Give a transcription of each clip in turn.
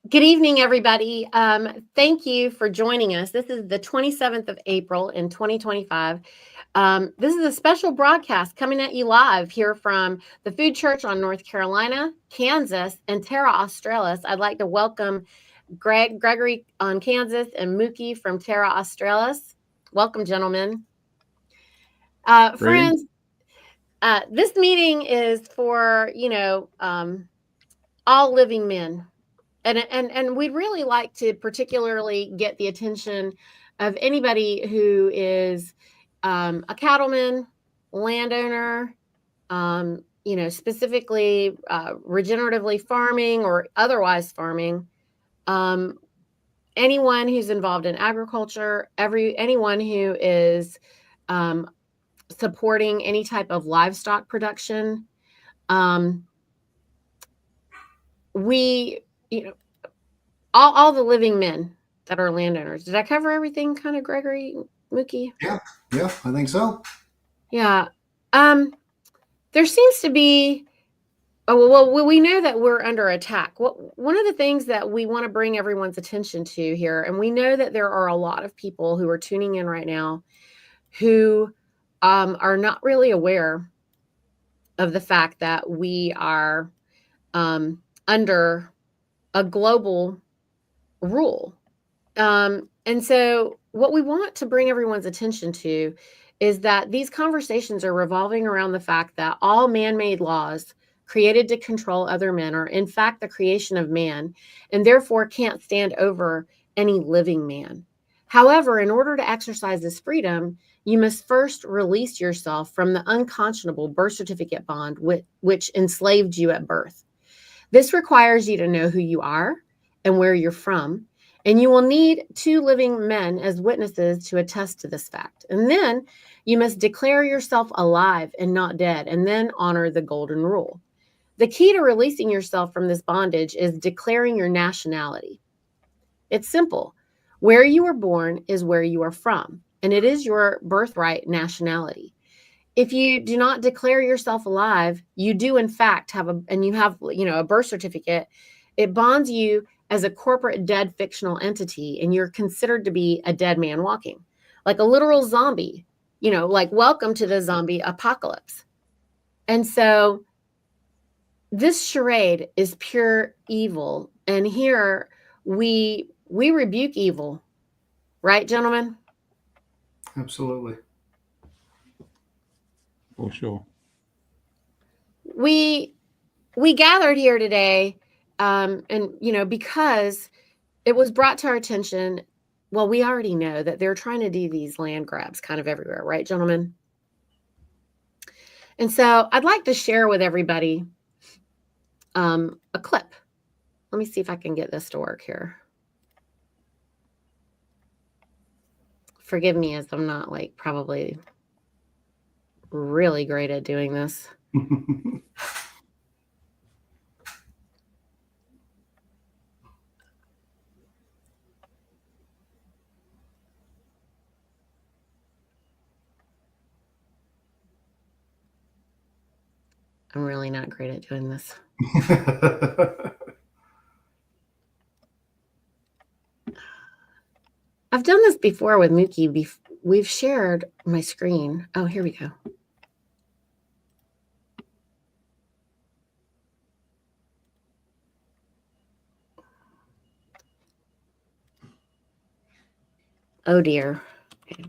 Good evening, everybody. Thank you for joining us. This is the 27th of April in 2025. This is a special broadcast coming at you live here from the Food Church on North Carolina, Kansas, and Terra Australis. I'd like to welcome Gregory on Kansas and Mookie from Terra Australis. Welcome, gentlemen. Friends, this meeting is for, all living men. And we'd really like to particularly get the attention of anybody who is a cattleman, landowner, specifically regeneratively farming or otherwise farming, anyone who's involved in agriculture, anyone who is supporting any type of livestock production. All the living men that are landowners. Did I cover everything, kind of, Gregory, Mookie? Yeah, I think so. Yeah. There seems to be, we know that we're under attack. One of the things that we want to bring everyone's attention to here, and we know that there are a lot of people who are tuning in right now who are not really aware of the fact that we are under a global rule. And so what we want to bring everyone's attention to is that these conversations are revolving around the fact that all man-made laws created to control other men are in fact the creation of man, and therefore can't stand over any living man. However, in order to exercise this freedom, you must first release yourself from the unconscionable birth certificate bond which enslaved you at birth. This requires you to know who you are and where you're from, and you will need 2 living men as witnesses to attest to this fact. And then you must declare yourself alive and not dead, and then honor the golden rule. The key to releasing yourself from this bondage is declaring your nationality. It's simple. Where you were born is where you are from, and it is your birthright nationality. If you do not declare yourself alive, you do in fact have a birth certificate. It bonds you as a corporate dead fictional entity, and you're considered to be a dead man walking, like a literal zombie, like welcome to the zombie apocalypse. And so this charade is pure evil. And here we rebuke evil, right, gentlemen? Absolutely. For sure. We gathered here today, because it was brought to our attention. Well, we already know that they're trying to do these land grabs kind of everywhere, right, gentlemen? And so I'd like to share with everybody a clip. Let me see if I can get this to work here. Forgive me as I'm not probably really great at doing this. I'm really not great at doing this. I've done this before with Mookie. We've shared my screen. Oh, here we go. Oh dear. Okay.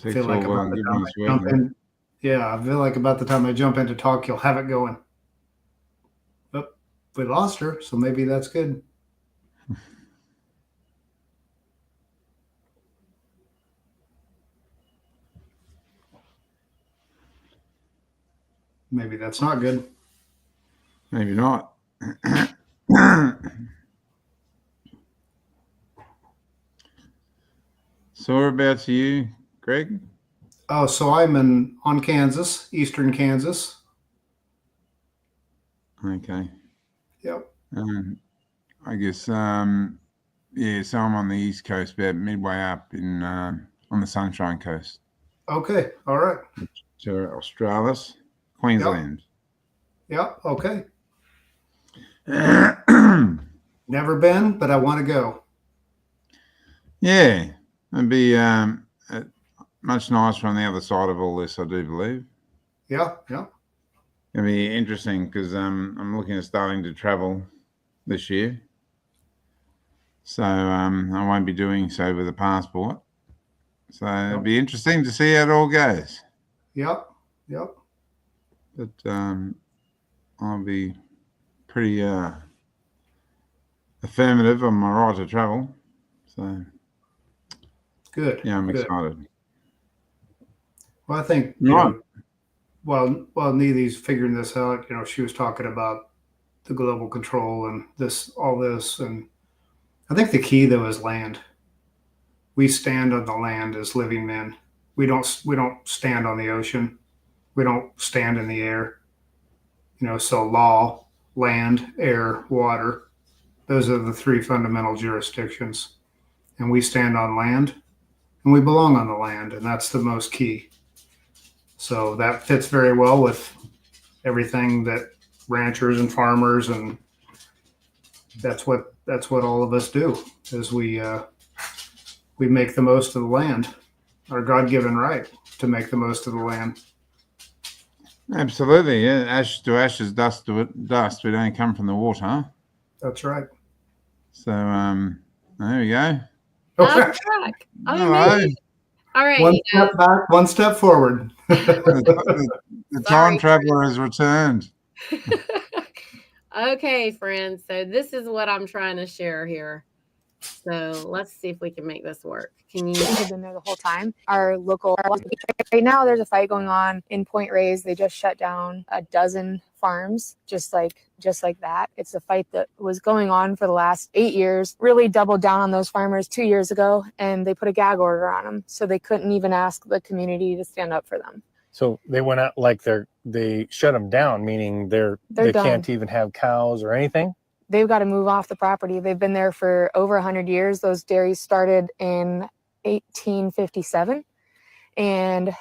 I feel like about the time I jump in, I feel like about the time I jump in to talk, you'll have it going. Oh, we lost her, so maybe that's good. maybe that's not good. Maybe not. So whereabouts are you, Greg? Oh, so I'm on Kansas, eastern Kansas. Okay. Yep. I guess, yeah, so I'm on the East Coast, about midway up in on the Sunshine Coast. Okay. All right. So Australis, Queensland. Yep. Okay. Never been, but I want to go. Yeah, it'd be much nicer on the other side of all this, I do believe. Yeah. Yeah. It'll be interesting because I'm looking at starting to travel this year. So I won't be doing so with a passport. So it'll be interesting to see how it all goes. Yep. Yep. But I'll be pretty affirmative on my right to travel. So Good. Yeah, I'm Good. excited. Well, I think while Neely's figuring this out, she was talking about the global control and all this, and I think the key though is land. We stand on the land as living men. We don't stand on the ocean. We don't stand in the air. So law, land, air, water, those are the three fundamental jurisdictions. And we stand on land and we belong on the land, and that's the most key. So that fits very well with everything that ranchers and farmers, and that's what all of us do, is we make the most of the land, our God-given right to make the most of the land. Absolutely, yeah. Ashes to ashes, dust to dust. We don't come from the water. That's right. So there we go. Off track. Amazing. All right. One step back, one step forward. The time traveler has returned. Okay, friends. So this is what I'm trying to share here. So let's see if we can make this work. Can you? Have been there the whole time. Our local right now, there's a fight going on in Point Reyes. They just shut down a dozen farms, just like that. It's a fight that was going on for the last 8 years. Really doubled down on those farmers 2 years ago, and they put a gag order on them, so they couldn't even ask the community to stand up for them. So they went out they shut them down, meaning they done. Can't even have cows or anything. They've got to move off the property. They've been there for over 100 years. Those dairies started in 1857, and a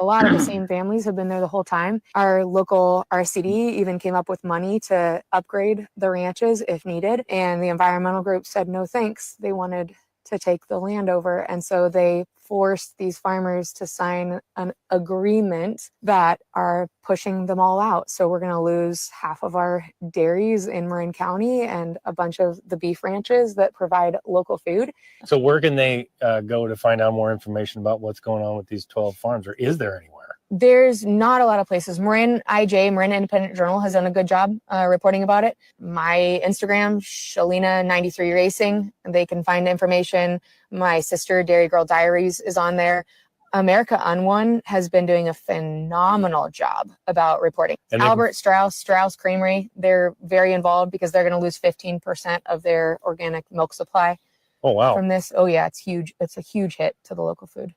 lot of the same families have been there the whole time. Our local RCD even came up with money to upgrade the ranches if needed, and the environmental group said no thanks. They wanted to take the land over, and so they forced these farmers to sign an agreement that are pushing them all out. So we're going to lose half of our dairies in Marin County and a bunch of the beef ranches that provide local food. So where can they go to find out more information about what's going on with these 12 farms, or is there anywhere? There's not a lot of places. Marin Independent Journal, has done a good job reporting about it. My Instagram, Shalina93 Racing, they can find information. My sister, Dairy Girl Diaries, is on there. America Unwon has been doing a phenomenal job about reporting. And Albert Strauss Creamery, they're very involved because they're going to lose 15% of their organic milk supply. Oh, wow. From this. Oh, yeah, it's huge. It's a huge hit to the local food.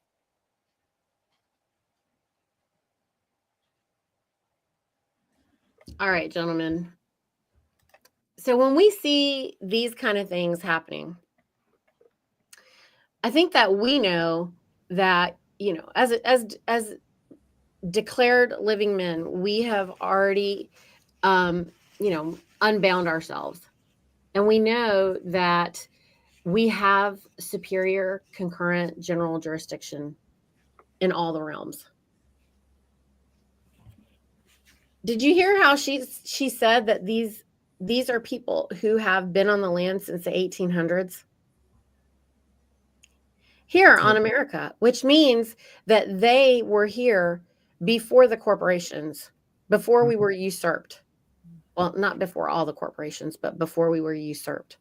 All right, gentlemen. So when we see these kind of things happening, I think that we know that, as declared living men, we have already, unbound ourselves. And we know that we have superior concurrent general jurisdiction in all the realms. Did you hear how she said that these are people who have been on the land since the 1800s? Here on America, which means that they were here before the corporations, before we were usurped. Well, not before all the corporations, but before we were usurped.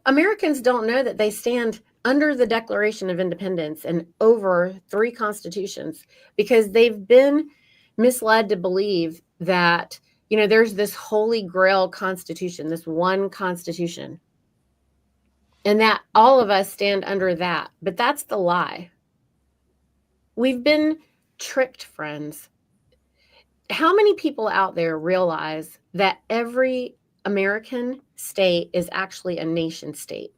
Americans don't know that they stand under the Declaration of Independence and over 3 constitutions, because they've been misled to believe that, you know, there's this holy grail constitution, this one constitution, and that all of us stand under that. But that's the lie. We've been tricked, friends. How many people out there realize that every American state is actually a nation state?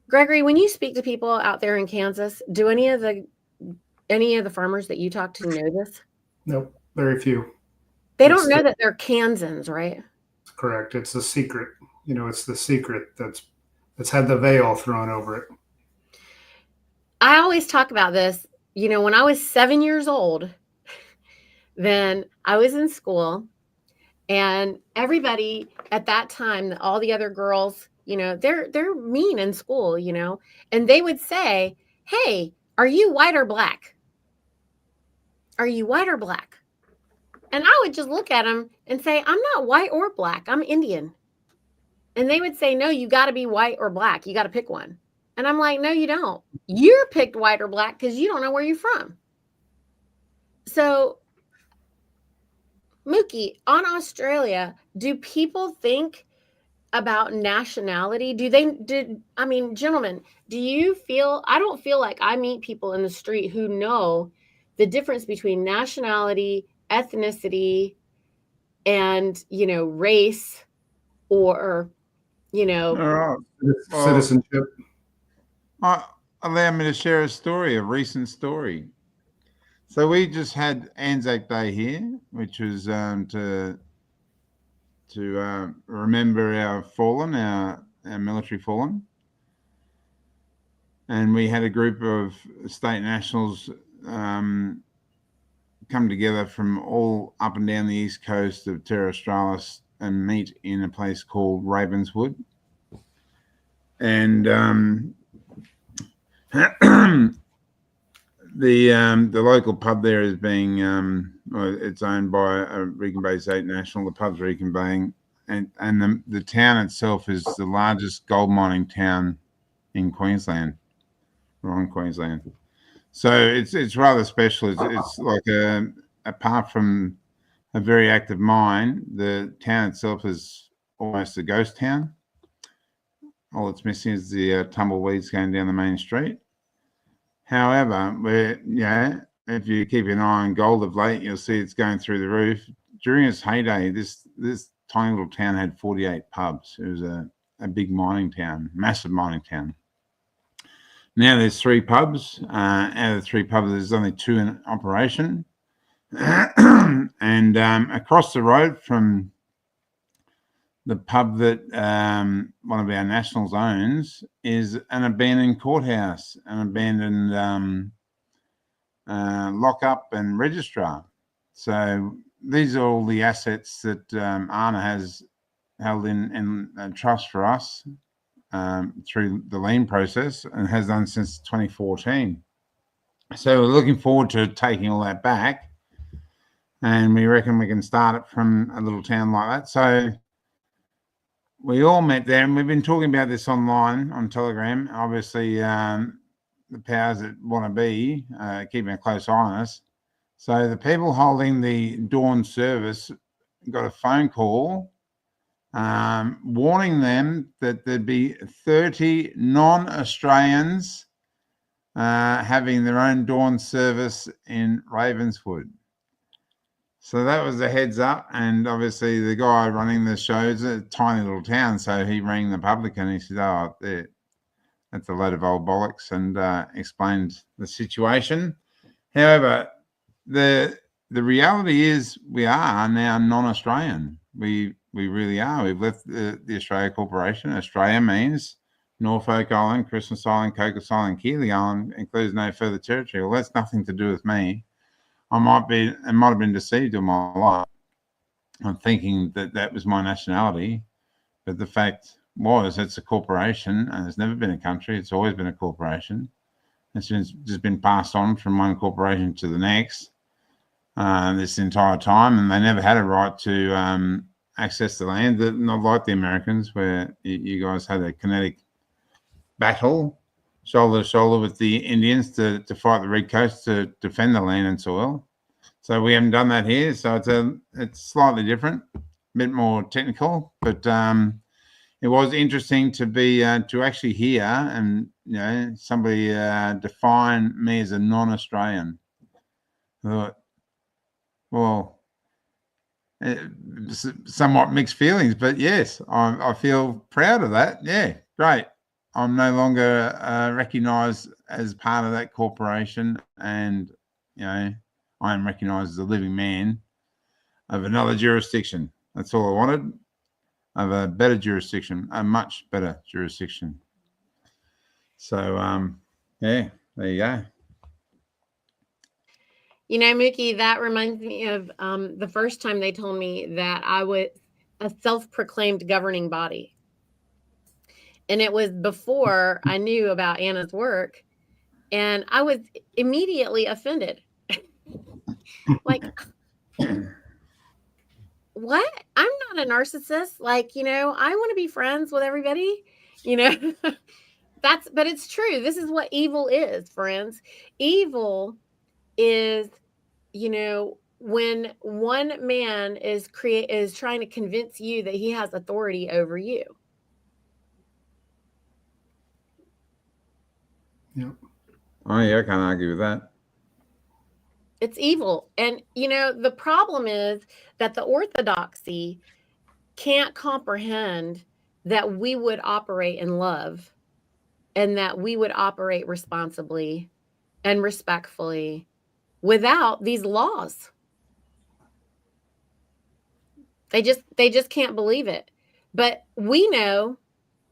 Gregory, when you speak to people out there in Kansas, do any of the farmers that you talk to know this? Nope, very few. They don't know that they're Kansans, right? Correct. It's the secret. You know, it's the secret that's had the veil thrown over it. I always talk about this. You know, when I was 7 years old, then I was in school, and everybody at that time, all the other girls, you know, they're mean in school, you know, and they would say, "Hey, are you white or black? Are you white or black?" And I would just look at them and say, "I'm not white or black. I'm Indian." And they would say, "No, you got to be white or black. You got to pick one." And I'm like, "No, you don't. You're picked white or black because you don't know where you're from." So, Mookie, on Australia, do people think about nationality? I mean, gentlemen, do you feel, I don't feel like I meet people in the street who know the difference between nationality, ethnicity, and, you know, race, or, you know. All right. Citizenship. Allow me to share a story, a recent story. So we just had Anzac Day here, which was to remember our fallen, our military fallen. And we had a group of state nationals come together from all up and down the east coast of Terra Australis and meet in a place called Ravenswood. And the local pub there is being it's owned by a Regan Bay State National. The pub's Regan Bay, and the town itself is the largest gold mining town in Queensland, or in Queensland. So it's rather special. It's like apart from a very active mine, the town itself is almost a ghost town. All it's missing is the tumbleweeds going down the main street. However, if you keep an eye on gold of late, you'll see it's going through the roof. During its heyday, this tiny little town had 48 pubs. It was a big mining town, massive mining town. Now there's 3 pubs. Out of the 3 pubs, there's only 2 in operation. And across the road from the pub that one of our nationals owns is an abandoned courthouse, an abandoned lockup and registrar. So these are all the assets that Anna has held in trust for us through the lien process, and has done since 2014. So we're looking forward to taking all that back, and we reckon we can start it from a little town like that. So we all met there, and we've been talking about this online on Telegram. Obviously, the powers that want to be keeping a close eye on us. So the people holding the dawn service got a phone call warning them that there'd be 30 non-Australians having their own dawn service in Ravenswood. So that was a heads up, and obviously the guy running the show is a tiny little town, so he rang the publican and he said, "Oh, that's a load of old bollocks," and explained the situation. However, the reality is we are now non-Australian. We really are. We've left the Australia Corporation. Australia means Norfolk Island, Christmas Island, Cocos Island, Keeley Island, includes no further territory. Well, that's nothing to do with me. I might have been deceived all my life. I'm thinking that was my nationality, but the fact was it's a corporation, and it's never been a country. It's always been a corporation. It's just been passed on from one corporation to the next this entire time, and they never had a right to access the land. Not like the Americans, where you guys had a kinetic battle shoulder to shoulder with the Indians to fight the Redcoats to defend the land and soil. So we haven't done that here. So it's slightly different, a bit more technical, but it was interesting to be to actually hear and somebody define me as a non-Australian. I thought, well, somewhat mixed feelings, but yes, I feel proud of that. Yeah, great. I'm no longer recognised as part of that corporation, and I am recognised as a living man of another jurisdiction. That's all I wanted. Of a better jurisdiction, a much better jurisdiction. So, yeah, there you go. Mookie, that reminds me of the first time they told me that I was a self-proclaimed governing body. And it was before I knew about Anna's work. And I was immediately offended. Like, what? I'm not a narcissist. Like, I want to be friends with everybody, but it's true. This is what evil is, friends. Evil is, when one man is trying to convince you that he has authority over you. Yeah. Oh yeah, I can't argue with that. It's evil. And, the problem is that the orthodoxy can't comprehend that we would operate in love and that we would operate responsibly and respectfully without these laws. They just can't believe it. But we know,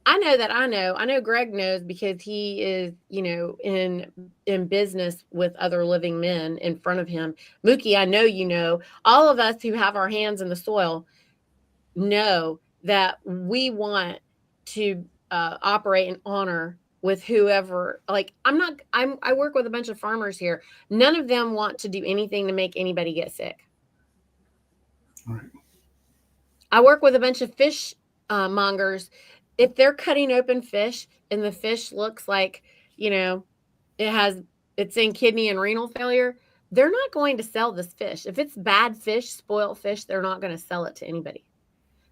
I know Greg knows because he is, in business with other living men in front of him. Mookie, I know, all of us who have our hands in the soil know that we want to operate in honor with whoever. Like, I work with a bunch of farmers here. None of them want to do anything to make anybody get sick. Right. I work with a bunch of fish mongers. If they're cutting open fish and the fish looks like, it's in kidney and renal failure, they're not going to sell this fish. If it's bad fish, spoiled fish, they're not going to sell it to anybody.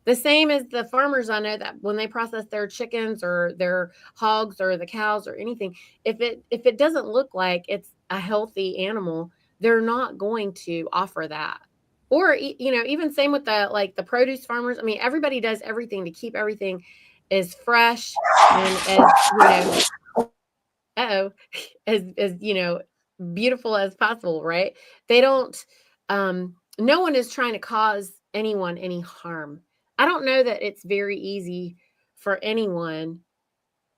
The same as the farmers I know that when they process their chickens or their hogs or the cows or anything, if it doesn't look like it's a healthy animal, they're not going to offer that. Or, even same with the produce farmers. I mean, everybody does everything to keep everything as fresh and as beautiful as possible, right? They don't, no one is trying to cause anyone any harm. I don't know that it's very easy for anyone,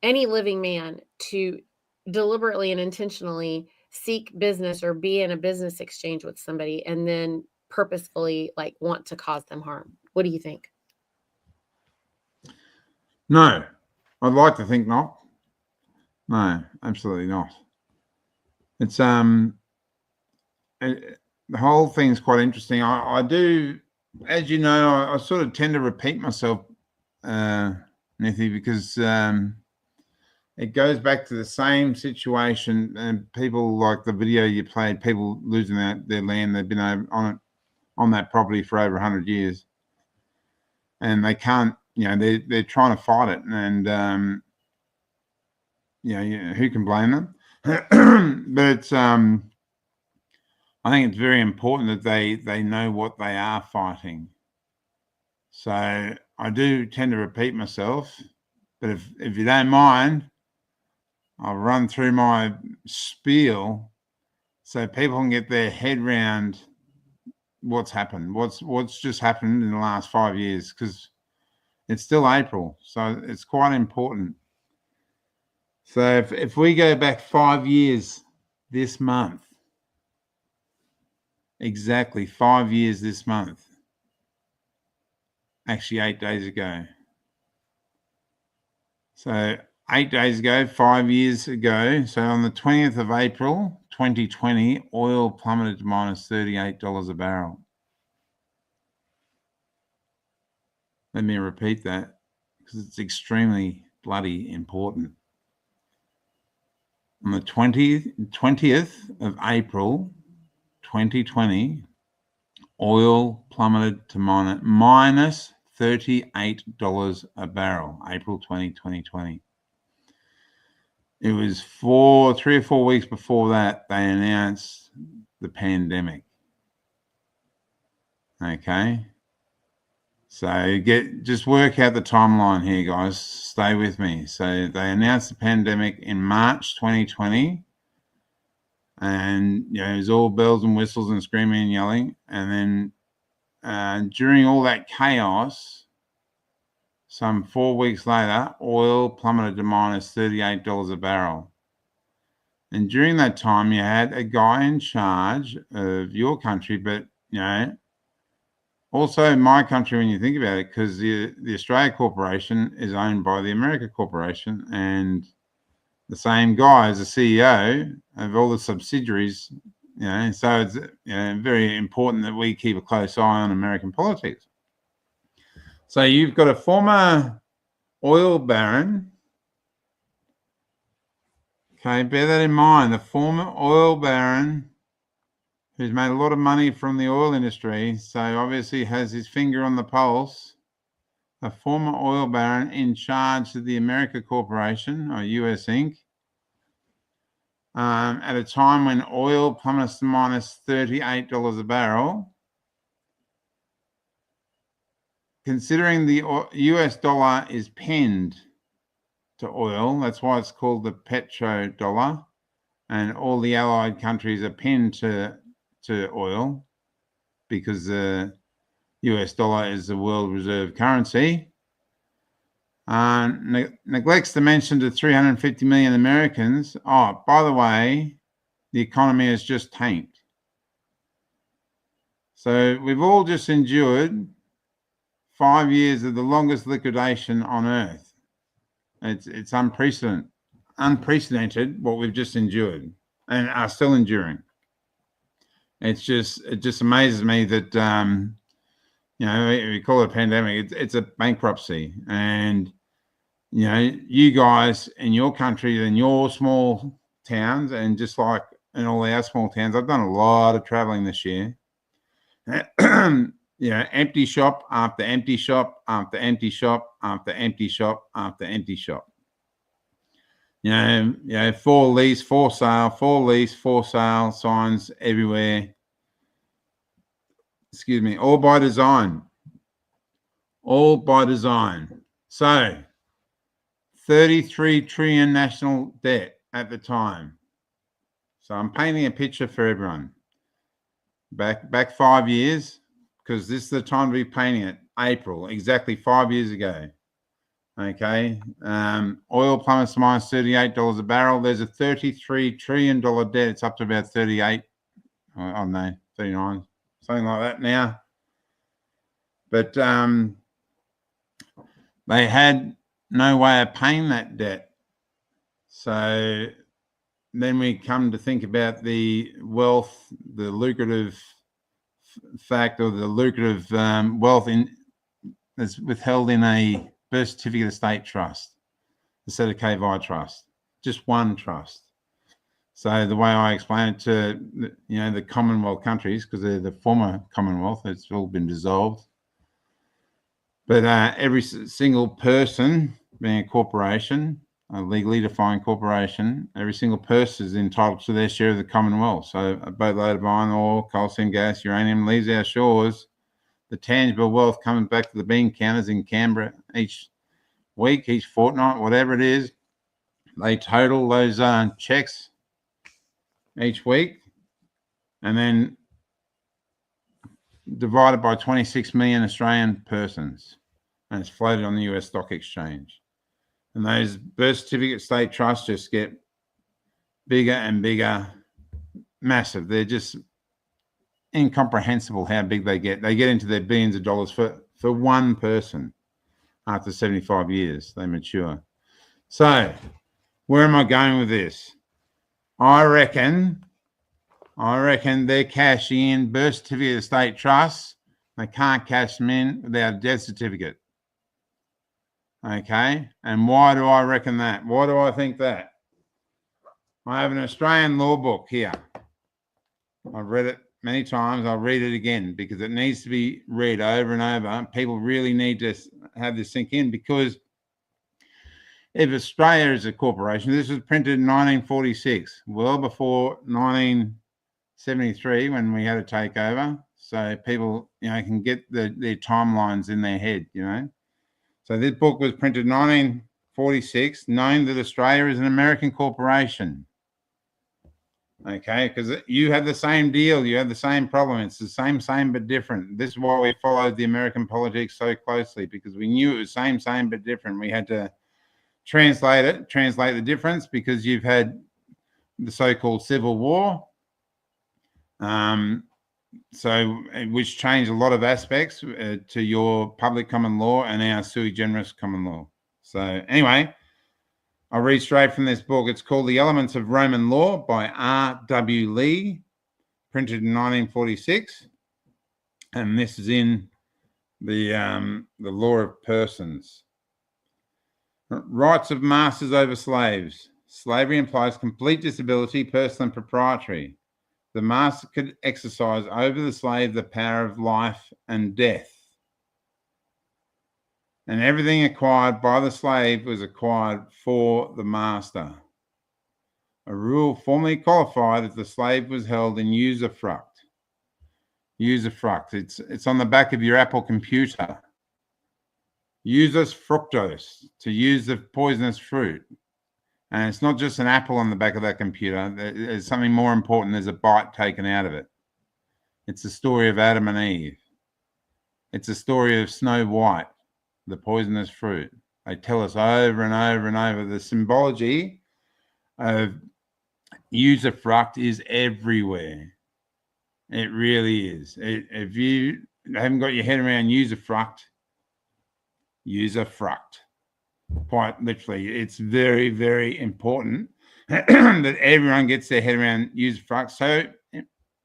any living man, to deliberately and intentionally seek business or be in a business exchange with somebody and then purposefully want to cause them harm. What do you think? No, I'd like to think not. No, absolutely not. It's the whole thing's quite interesting. I do, as you know, I sort of tend to repeat myself, Nethy, because it goes back to the same situation. And people, like the video you played, people losing their land. They've been on that property for over 100 years, and they can't. They're trying to fight it, and who can blame them? But it's I think it's very important that they know what they are fighting. So I do tend to repeat myself, but if you don't mind, I'll run through my spiel so people can get their head round what's happened, what's just happened in the last 5 years, because it's still April, so it's quite important. So if we go back 5 years this month, exactly 5 years this month, actually 8 days ago. So 8 days ago, 5 years ago, so on the 20th of April, 2020, oil plummeted to minus $38 a barrel. Let me repeat that because it's extremely bloody important. on the 20th of April, 2020, oil plummeted to minus $38 a barrel, April 2020. It was 3 or 4 weeks before that they announced the pandemic. Okay. So just work out the timeline here, guys. Stay with me. So they announced the pandemic in March 2020. And, it was all bells and whistles and screaming and yelling. And then during all that chaos, some 4 weeks later, oil plummeted to minus $38 a barrel. And during that time, you had a guy in charge of your country, but, also my country when you think about it, because the Australia Corporation is owned by the America Corporation, and the same guy is the CEO of all the subsidiaries, so it's very important that we keep a close eye on American politics. So you've got a former oil baron. Okay, bear that in mind. The former oil baron who's made a lot of money from the oil industry, so obviously has his finger on the pulse. A former oil baron in charge of the America Corporation, or US Inc., at a time when oil plummets to minus $38 a barrel. Considering the US dollar is pinned to oil, that's why it's called the petrodollar, and all the allied countries are pinned to oil because the US dollar is the world reserve currency. Neglects to mention to 350 million Americans, oh, by the way, the economy has just tanked. So we've all just endured 5 years of the longest liquidation on earth. It's unprecedented what we've just endured and are still enduring. It just amazes me that we call it a pandemic. It's a bankruptcy, and you guys in your country and your small towns, and just like in all our small towns, I've done a lot of traveling this year. Empty shop after empty shop after empty shop after empty shop after empty shop. For lease, for sale, for lease, for sale signs everywhere. Excuse me, all by design. All by design. So, 33 trillion national debt at the time. So I'm painting a picture for everyone. Back 5 years, because this is the time to be painting it. April, exactly 5 years ago. Okay, oil plummets to minus $38 a barrel. There's a $33 trillion debt. It's up to about 38. I don't know, 39, something like that now. But they had no way of paying that debt. So then we come to think about the wealth, the lucrative fact, or the lucrative wealth that's withheld in a birth certificate estate trust, the Sedekay trust, just one trust. So the way I explain it to the Commonwealth countries, because they're the former Commonwealth, it's all been dissolved. But every single person, being a corporation, a legally defined corporation, every single person is entitled to their share of the Commonwealth. So a boatload of iron ore, coal seam gas, uranium leaves our shores. The tangible wealth coming back to the bean counters in Canberra each week, each fortnight, whatever it is. They total those checks each week, and then divided by 26 million Australian persons, and it's floated on the US stock exchange. And those birth certificate state trusts just get bigger and bigger, massive. They're just incomprehensible how big they get. They get into their billions of dollars for one person. After 75 years, they mature. So where am I going with this? I reckon they're cashing in birth certificate estate trusts. They can't cash them in without a death certificate. Okay, and why do I reckon that? Why do I think that? I have an Australian law book here. I've read it many times. I'll read it again because it needs to be read over and over. People really need to have this sink in, because if Australia is a corporation, this was printed in 1946, well before 1973 when we had a takeover. So people, can get their timelines in their head, So this book was printed in 1946, knowing that Australia is an American corporation. Okay, because you had the same deal, you had the same problem. It's the same, but different. This is why we followed the American politics so closely, because we knew it was same, but different. We had to translate the difference, because you've had the so-called Civil War, which changed a lot of aspects to your public common law and our sui generis common law. So anyway, I'll read straight from this book. It's called The Elements of Roman Law by R.W. Lee, printed in 1946. And this is in the Law of Persons. Rights of masters over slaves. Slavery implies complete disability, personal and proprietary. The master could exercise over the slave the power of life and death. And everything acquired by the slave was acquired for the master. A rule formerly qualified if the slave was held in usufruct. Usufruct, it's on the back of your Apple computer. Usus fructose, to use the poisonous fruit. And it's not just an apple on the back of that computer. There's something more important. There's a bite taken out of it. It's the story of Adam and Eve. It's the story of Snow White, the poisonous fruit. They tell us over and over and over. The symbology of usufruct is everywhere. It really is. If you haven't got your head around usufruct, quite literally, it's very, very important that everyone gets their head around usufruct. So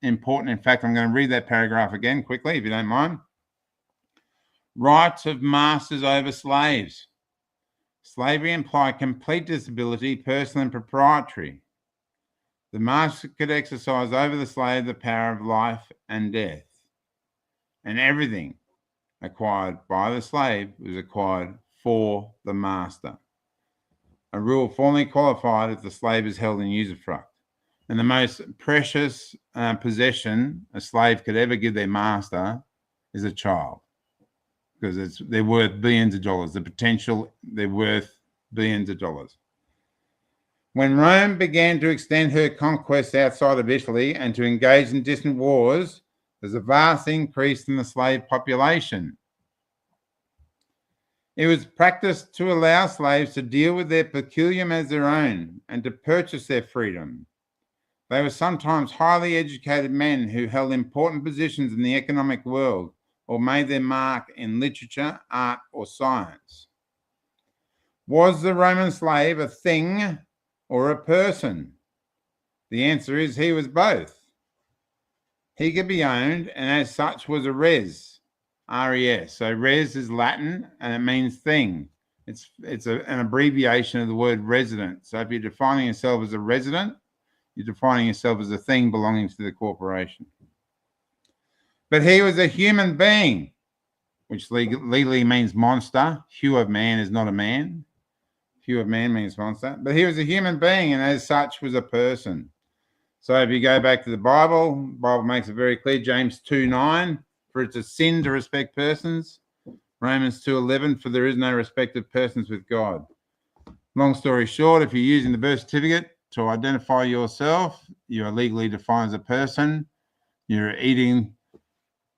important. In fact, I'm going to read that paragraph again quickly, if you don't mind. Rights of masters over slaves. Slavery implied complete disability, personal and proprietary. The master could exercise over the slave the power of life and death. And everything acquired by the slave was acquired for the master. A rule formerly qualified if the slave is held in usufruct. And the most precious possession a slave could ever give their master is a child, because they're worth billions of dollars. The potential, they're worth billions of dollars. When Rome began to extend her conquests outside of Italy and to engage in distant wars, there's a vast increase in the slave population. It was practiced to allow slaves to deal with their peculium as their own and to purchase their freedom. They were sometimes highly educated men who held important positions in the economic world or made their mark in literature, art, or science. Was the Roman slave a thing or a person? The answer is he was both. He could be owned, and as such was a res, R-E-S. So res is Latin, and it means thing. It's an abbreviation of the word resident. So if you're defining yourself as a resident, you're defining yourself as a thing belonging to the corporation. But he was a human being, which legally means monster. Hue of man is not a man. Hue of man means monster. But he was a human being, and as such was a person. So if you go back to the Bible makes it very clear. James 2:9, for it's a sin to respect persons. Romans 2:11, for there is no respect of persons with God. Long story short, if you're using the birth certificate to identify yourself, you are legally defined as a person. You're eating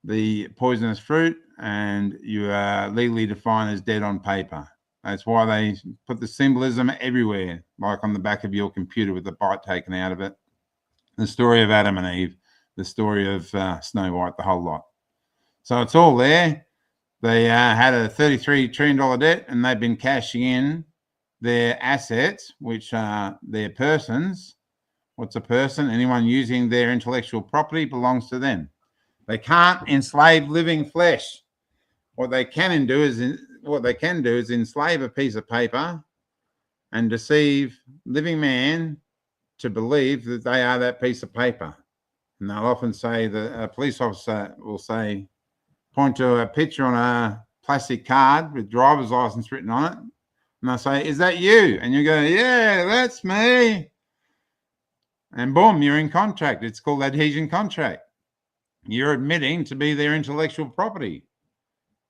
the poisonous fruit, and you are legally defined as dead on paper. That's why they put the symbolism everywhere, like on the back of your computer with the bite taken out of it. The story of Adam and Eve, the story of Snow White, the whole lot. So it's all there. They had a $33 trillion debt, and they've been cashing in their assets, which are their persons. What's a person? Anyone using their intellectual property belongs to them. They can't enslave living flesh. What they can do is enslave a piece of paper and deceive living man to believe that they are that piece of paper. And they'll often say that a police officer will say, point to a picture on a plastic card with driver's license written on it. And they'll say, is that you? And you go, yeah, that's me. And boom, you're in contract. It's called adhesion contract. You're admitting to be their intellectual property.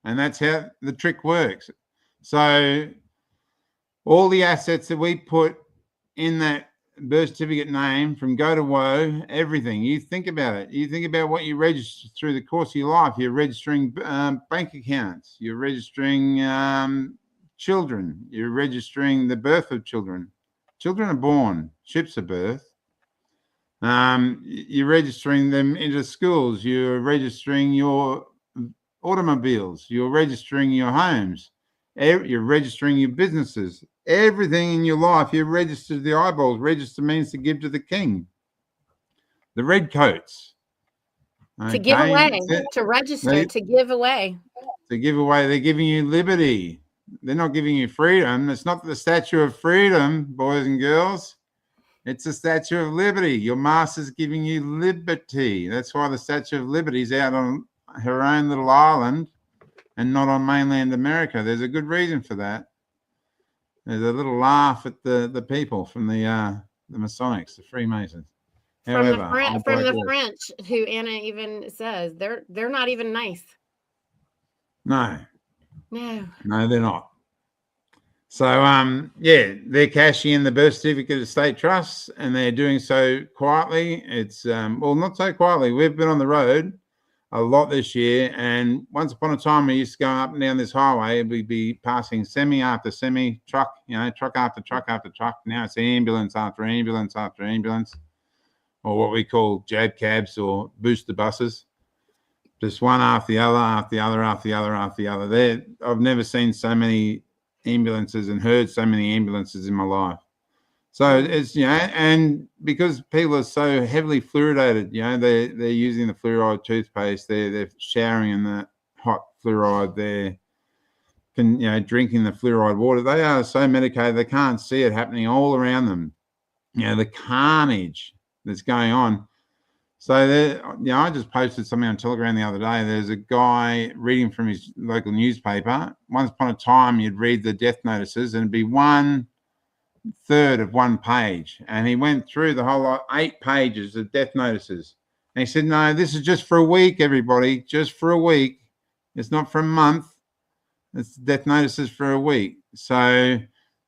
And that's how the trick works. So all the assets that we put in that birth certificate name from go to woe, everything, you think about it. You think about what you register through the course of your life. You're registering bank accounts. You're registering children. You're registering the birth of children. Children are born. Ships are birthed. You're registering them into schools. You're registering your automobiles. You're registering your homes. You're registering your businesses. Everything in your life, you register the eyeballs. Register means to give to the king. The red coats. To give away, to register, to give away. To give away. They're giving you liberty. They're not giving you freedom. It's not the Statue of Freedom, boys and girls. It's the Statue of Liberty. Your master's giving you liberty. That's why the Statue of Liberty is out on her own little island and not on mainland America. There's a good reason for that. There's a little laugh at the people from the Masonics, the Freemasons. However, from the French, who Anna even says they're not even nice. No, they're not. So yeah, they're cashing in the birth certificate of state trusts, and they're doing so quietly. It's well, not so quietly. We've been on the road a lot this year, and once upon a time we used to go up and down this highway. We'd be passing semi after semi, truck, truck after truck after truck. Now it's ambulance after ambulance after ambulance, or what we call jab cabs or booster buses, just one after the other, after the other, after the other, after the other. I've never seen so many ambulances and heard so many ambulances in my life. So it's, and because people are so heavily fluoridated, they're using the fluoride toothpaste, they're showering in the hot fluoride, they're drinking the fluoride water. They are so medicated they can't see it happening all around them. The carnage that's going on. So I just posted something on Telegram the other day. There's a guy reading from his local newspaper. Once upon a time, you'd read the death notices and it'd be 1/3 of one page. And he went through the whole lot, 8 pages of death notices. And he said, no, this is just for a week, everybody, just for a week. It's not for a month. It's death notices for a week. So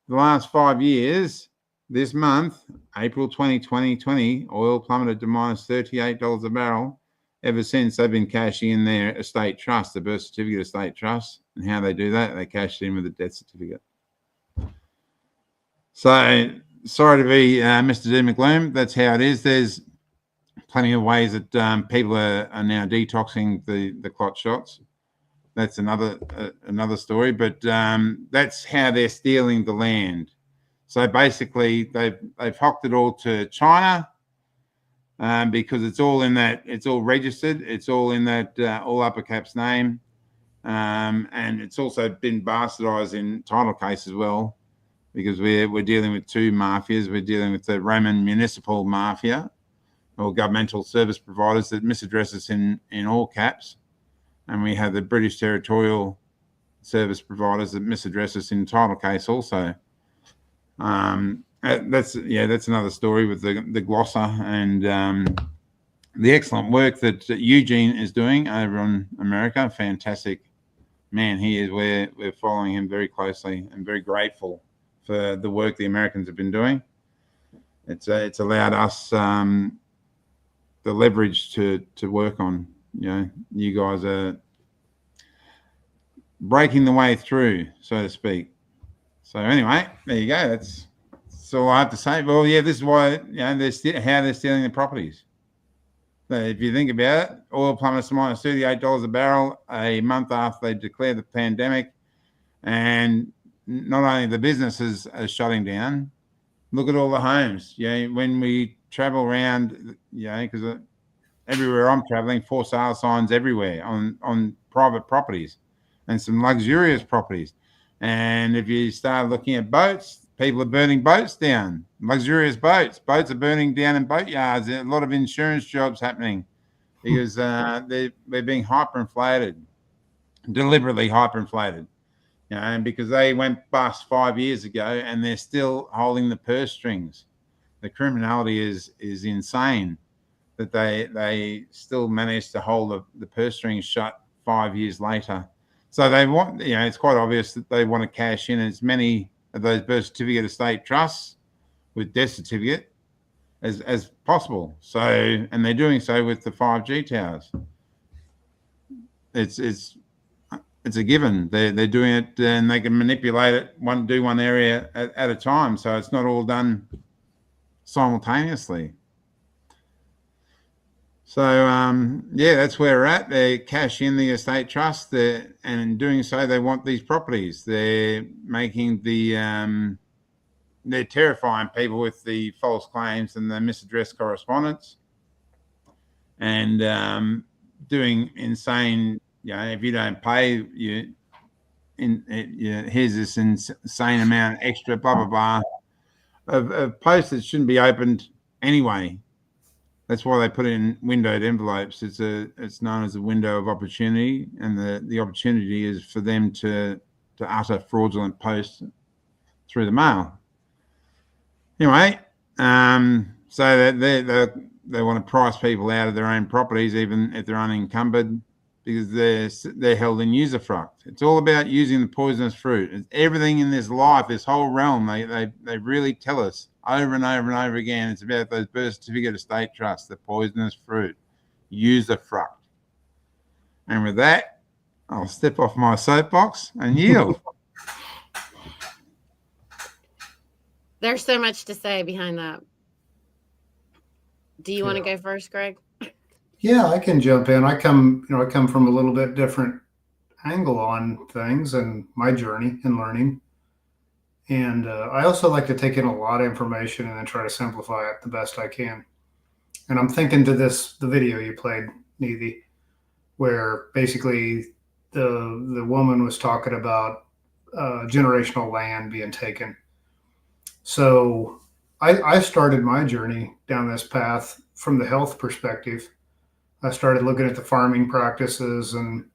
the last 5 years, this month, April 2020, oil plummeted to minus $38 a barrel. Ever since, they've been cashing in their estate trust, the birth certificate estate trust. And how they do that, they cash it in with a death certificate. So, sorry to be Mr. Doom and Gloom. That's how it is. There's plenty of ways that people are now detoxing the clot shots. That's another story. But that's how they're stealing the land. So basically, they've hocked it all to China because it's all registered. It's all in that all upper caps name, and it's also been bastardized in title case as well, because we're dealing with 2 mafias. We're dealing with the Roman municipal mafia, or governmental service providers that misaddress us in all caps, and we have the British territorial service providers that misaddress us in title case also. That's another story with the glosser and the excellent work that Eugene is doing over in America. Fantastic man he is. We're following him very closely and very grateful for the work the Americans have been doing. It's allowed us the leverage to work on. You guys are breaking the way through, so to speak. So anyway, there you go. That's all I have to say. Well, yeah, this is why how they're stealing the properties. So if you think about it, oil plummets to minus $38 a barrel a month after they declared the pandemic, and not only the businesses are shutting down. Look at all the homes. When we travel around, because everywhere I'm traveling, for sale signs everywhere on private properties, and some luxurious properties. And if you start looking at boats, people are burning boats down, luxurious boats. Boats are burning down in boatyards. There's a lot of insurance jobs happening because they're being hyperinflated, deliberately hyperinflated. And because they went bust 5 years ago and they're still holding the purse strings. The criminality is insane that they still manage to hold the purse strings shut 5 years later. So they want, it's quite obvious that they want to cash in as many of those birth certificate estate trusts with death certificate as possible. So, and they're doing so with the 5G towers. It's a given. They're doing it, and they can manipulate it, do one area at a time. So it's not all done simultaneously. So, that's where we're at. They cash in the estate trust, and in doing so, they want these properties. They're making they're terrifying people with the false claims and the misaddressed correspondence, and doing insane. If you don't pay, here's this insane amount extra, blah blah blah, of posts that shouldn't be opened anyway. That's why they put it in windowed envelopes. It's known as a window of opportunity, and the opportunity is for them to utter fraudulent posts through the mail. Anyway, so that they want to price people out of their own properties, even if they're unencumbered, because they're held in usufruct. It's all about using the poisonous fruit. It's everything in this life, this whole realm. They really tell us over and over and over again. It's about those birth certificate estate trusts, the poisonous fruit, usufruct. And with that, I'll step off my soapbox and yield. There's so much to say behind that. Do you want to go first, Greg? Yeah, I can jump in. I come from a little bit different angle on things and my journey in learning. And I also like to take in a lot of information and then try to simplify it the best I can. And I'm thinking to the video you played, Neethi, where basically the woman was talking about generational land being taken. So I started my journey down this path from the health perspective. I started looking at the farming practices and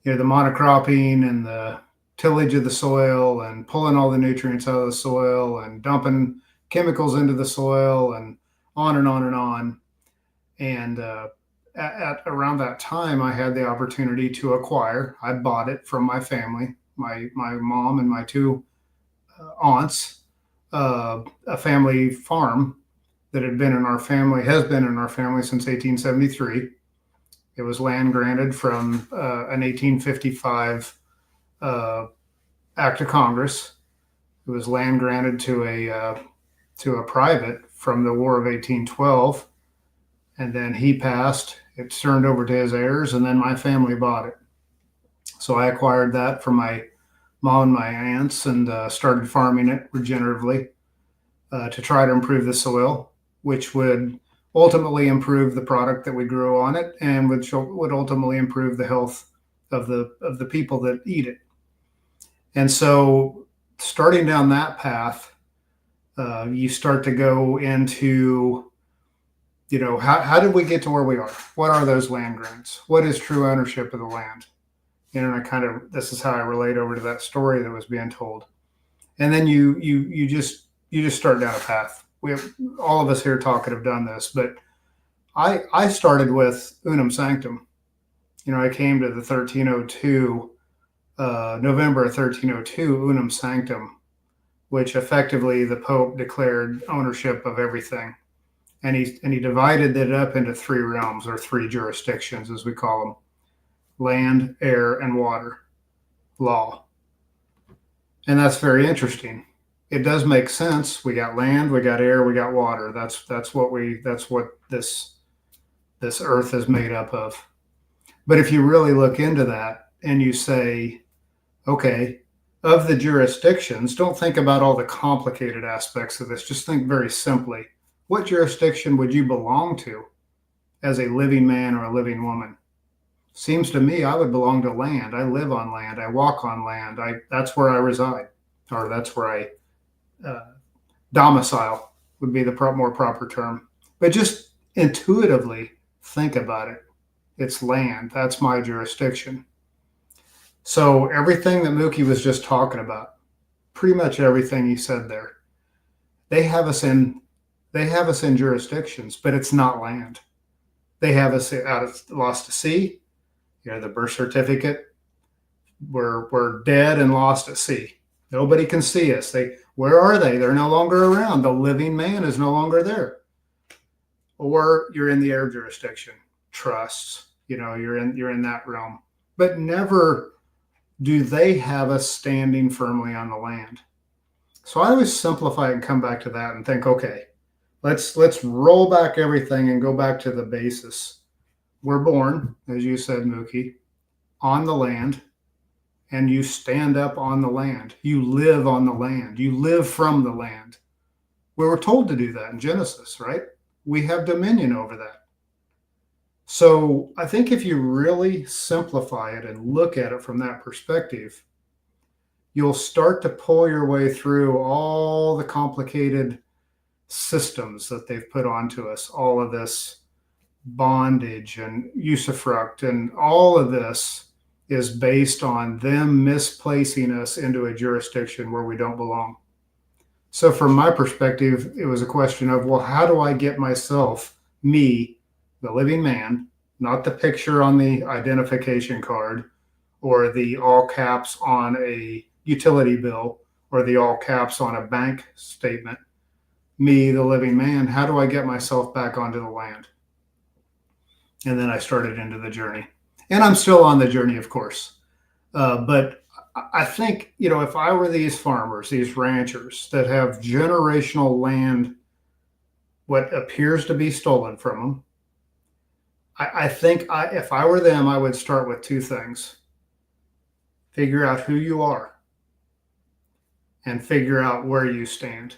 the monocropping and the tillage of the soil and pulling all the nutrients out of the soil and dumping chemicals into the soil and on and on and on. And at around that time, I had the opportunity to acquire. I bought it from my family, my mom and my two aunts, a family farm that has been in our family since 1873. It was land granted from an 1855 Act of Congress. It was land granted to a private from the War of 1812, and then he passed. It turned over to his heirs, and then my family bought it. So I acquired that from my mom and my aunts and started farming it regeneratively to try to improve the soil, which would ultimately improve the product that we grew on it, and which would ultimately improve the health of the people that eat it. And so starting down that path, you start to go into, how did we get to where we are? What are those land grants? What is true ownership of the land? And this is how I relate over to that story that was being told. And then you just start down a path. All of us here talking have done this, but I started with unum sanctum. I came to the 1302, November of 1302, unum sanctum, which effectively the Pope declared ownership of everything. And he divided it up into three realms, or three jurisdictions, as we call them: land, air, and water law. And that's very interesting. It does make sense. We got land, we got air, we got water. That's what this earth is made up of. But if you really look into that and you say, okay, of the jurisdictions, don't think about all the complicated aspects of this. Just think very simply. What jurisdiction would you belong to as a living man or a living woman? Seems to me I would belong to land. I live on land. I walk on land. That's where I reside, or that's where domicile would be the more proper term. But just intuitively think about it. It's land. That's my jurisdiction. So everything that Mookie was just talking about, pretty much everything he said there, they have us in jurisdictions, but it's not land. They have us lost to sea. The birth certificate. We're dead and lost at sea. Nobody can see us. Where are they? They're no longer around. The living man is no longer there. Or you're in the air jurisdiction, trusts. You're in that realm. But never do they have us standing firmly on the land. So I always simplify it and come back to that and think, okay, let's roll back everything and go back to the basis. We're born, as you said, Mookie, on the land, and you stand up on the land. You live on the land. You live from the land. We were told to do that in Genesis, right? We have dominion over that. So I think if you really simplify it and look at it from that perspective, you'll start to pull your way through all the complicated systems that they've put onto us, all of this bondage and usufruct, and all of this is based on them misplacing us into a jurisdiction where we don't belong. So from my perspective, it was a question of, well, how do I get myself, me, the living man, not the picture on the identification card or the all caps on a utility bill or the all caps on a bank statement, me, the living man, how do I get myself back onto the land? And then I started into the journey. And I'm still on the journey, of course. But I think, if I were these farmers, these ranchers that have generational land, what appears to be stolen from them, I think if I were them, I would start with two things. Figure out who you are and figure out where you stand.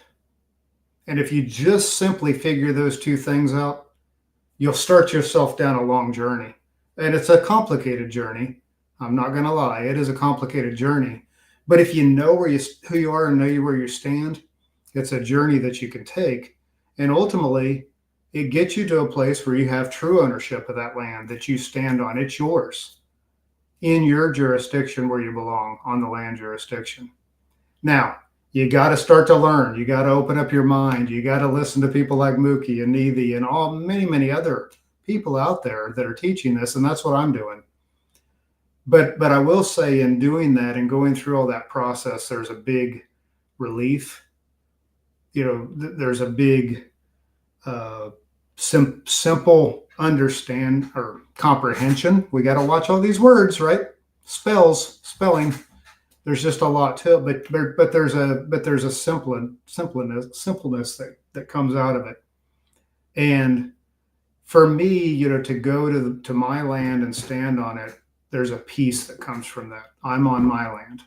And if you just simply figure those two things out, you'll start yourself down a long journey. And it's a complicated journey. I'm not going to lie. It is a complicated journey. But if you know who you are and know where you stand, it's a journey that you can take. And ultimately, it gets you to a place where you have true ownership of that land that you stand on. It's yours in your jurisdiction where you belong, on the land jurisdiction. Now, you got to start to learn. You got to open up your mind. You got to listen to people like Mookie and Nevi and many, many other people out there that are teaching this. And that's what I'm doing. But I will say, in doing that and going through all that process, there's a big relief. There's a big simple understand or comprehension. We got to watch all these words, right? Spelling. There's just a lot to it, but there's a simpleness that comes out of it. And for me, to go to my land and stand on it, there's a peace that comes from that. I'm on my land.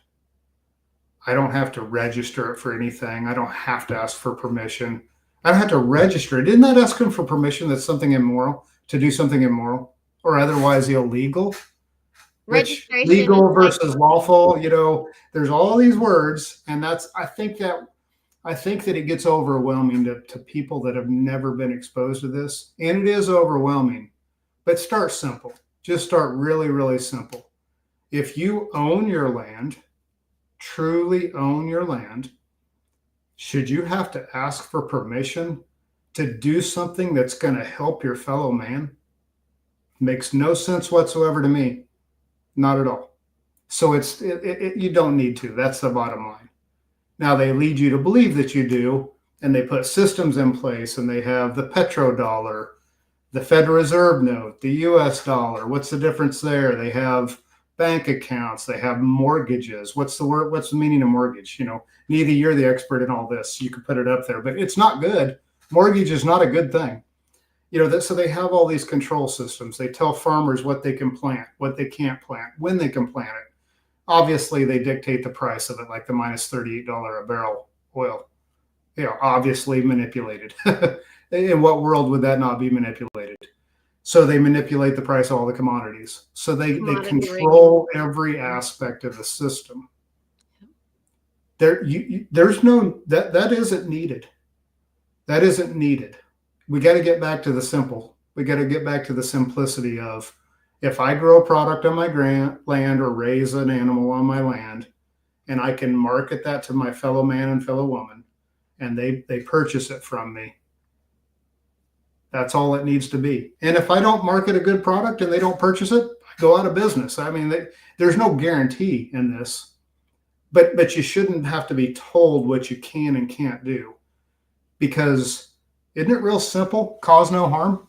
I don't have to register it for anything. I don't have to ask for permission. I don't have to register it. Isn't that asking for permission? That's something immoral, to do something immoral or otherwise illegal. Which legal versus lawful, there's all these words, and I think that it gets overwhelming to people that have never been exposed to this, and it is overwhelming. But start simple. Just start really, really simple. If you own your land, truly own your land, should you have to ask for permission to do something that's going to help your fellow man? Makes no sense whatsoever to me. Not at all. So you don't need to. That's the bottom line. Now they lead you to believe that you do, and they put systems in place, and they have the petrodollar, the Federal Reserve note, the US dollar. What's the difference there? They have bank accounts. They have mortgages. What's the word? What's the meaning of mortgage? Neither you're the expert in all this. You can put it up there, but it's not good. Mortgage is not a good thing. So they have all these control systems. They tell farmers what they can plant, what they can't plant, when they can plant it. Obviously, they dictate the price of it, like the minus $38 a barrel oil. Obviously manipulated. In what world would that not be manipulated? So they manipulate the price of all the commodities. So they control every aspect of the system. There's no, that isn't needed. That isn't needed. We got to get back to the simple. We got to get back to the simplicity of, if I grow a product on my land or raise an animal on my land, and I can market that to my fellow man and fellow woman, and they purchase it from me, that's all it needs to be. And if I don't market a good product and they don't purchase it, I go out of business. I mean, there's no guarantee in this, but you shouldn't have to be told what you can and can't do, because isn't it real simple? Cause no harm.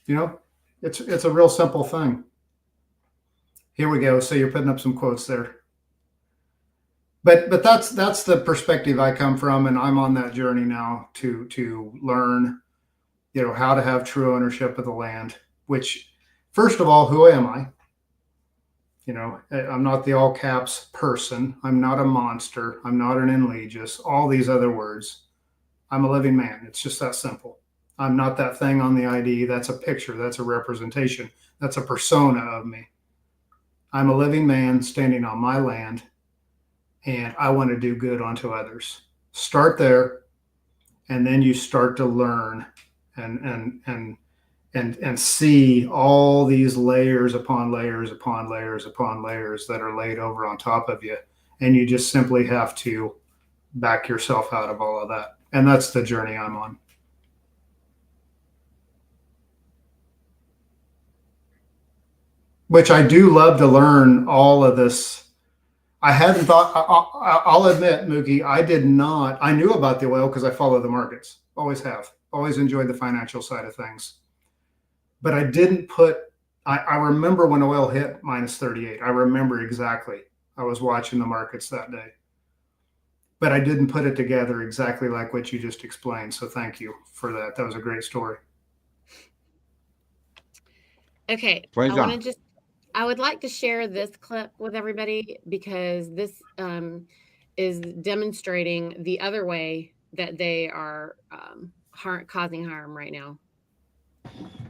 You know, it's a real simple thing. Here we go. So you're putting up some quotes there. But that's the perspective I come from, and I'm on that journey now to learn, you know, how to have true ownership of the land. Which, first of all, who am I? You know, I'm not the all caps person. I'm not a monster. I'm not an enlegius. All these other words. I'm a living man. It's just that simple. I'm not that thing on the ID. That's a picture. That's a representation. That's a persona of me. I'm a living man standing on my land, and I want to do good unto others. Start there, and then you start to learn and see all these layers upon layers upon layers upon layers that are laid over on top of you, and you just simply have to back yourself out of all of that. And that's the journey I'm on. Which I do love to learn all of this. I hadn't thought, I'll admit, Mookie, I did not. I knew about the oil because I follow the markets. Always have. Always enjoyed the financial side of things. But I didn't put, I remember when oil hit minus 38. I remember exactly. I was watching the markets that day. But I didn't put it together exactly like what you just explained. So thank you for that. That was a great story. Okay. Pleasure. I would like to share this clip with everybody, because this is demonstrating the other way that they are causing harm right now.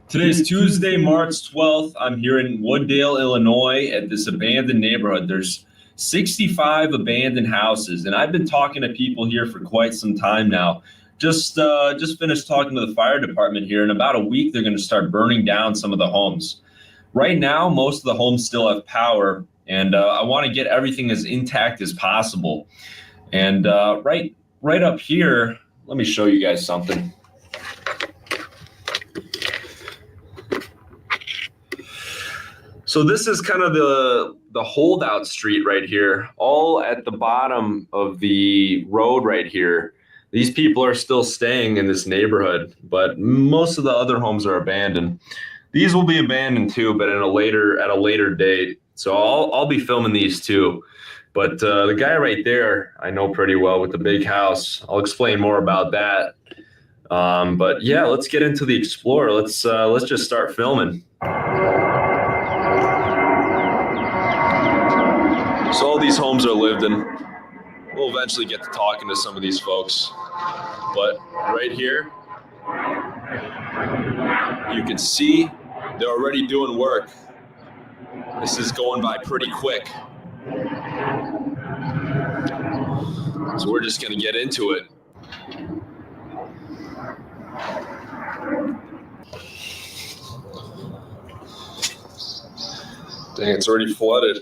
Today's Tuesday, March 12th. I'm here in Wooddale, Illinois at this abandoned neighborhood. There's 65 abandoned houses, and I've been talking to people here for quite some time now. Just finished talking to the fire department here. In about a week, they're going to start burning down some of the homes. Right now, most of the homes still have power, and I want to get everything as intact as possible. And right up here, let me show you guys something. So this is kind of the holdout street right here, all at the bottom of the road right here. These people are still staying in this neighborhood, but most of the other homes are abandoned. These will be abandoned too, but at a later date. So I'll be filming these too. But the guy right there, I know pretty well with the big house. I'll explain more about that. But yeah, let's get into the Explorer. Let's just start filming. So all these homes are lived in. We'll eventually get to talking to some of these folks. But right here, you can see they're already doing work. This is going by pretty quick. So we're just gonna get into it. Dang, it's already flooded.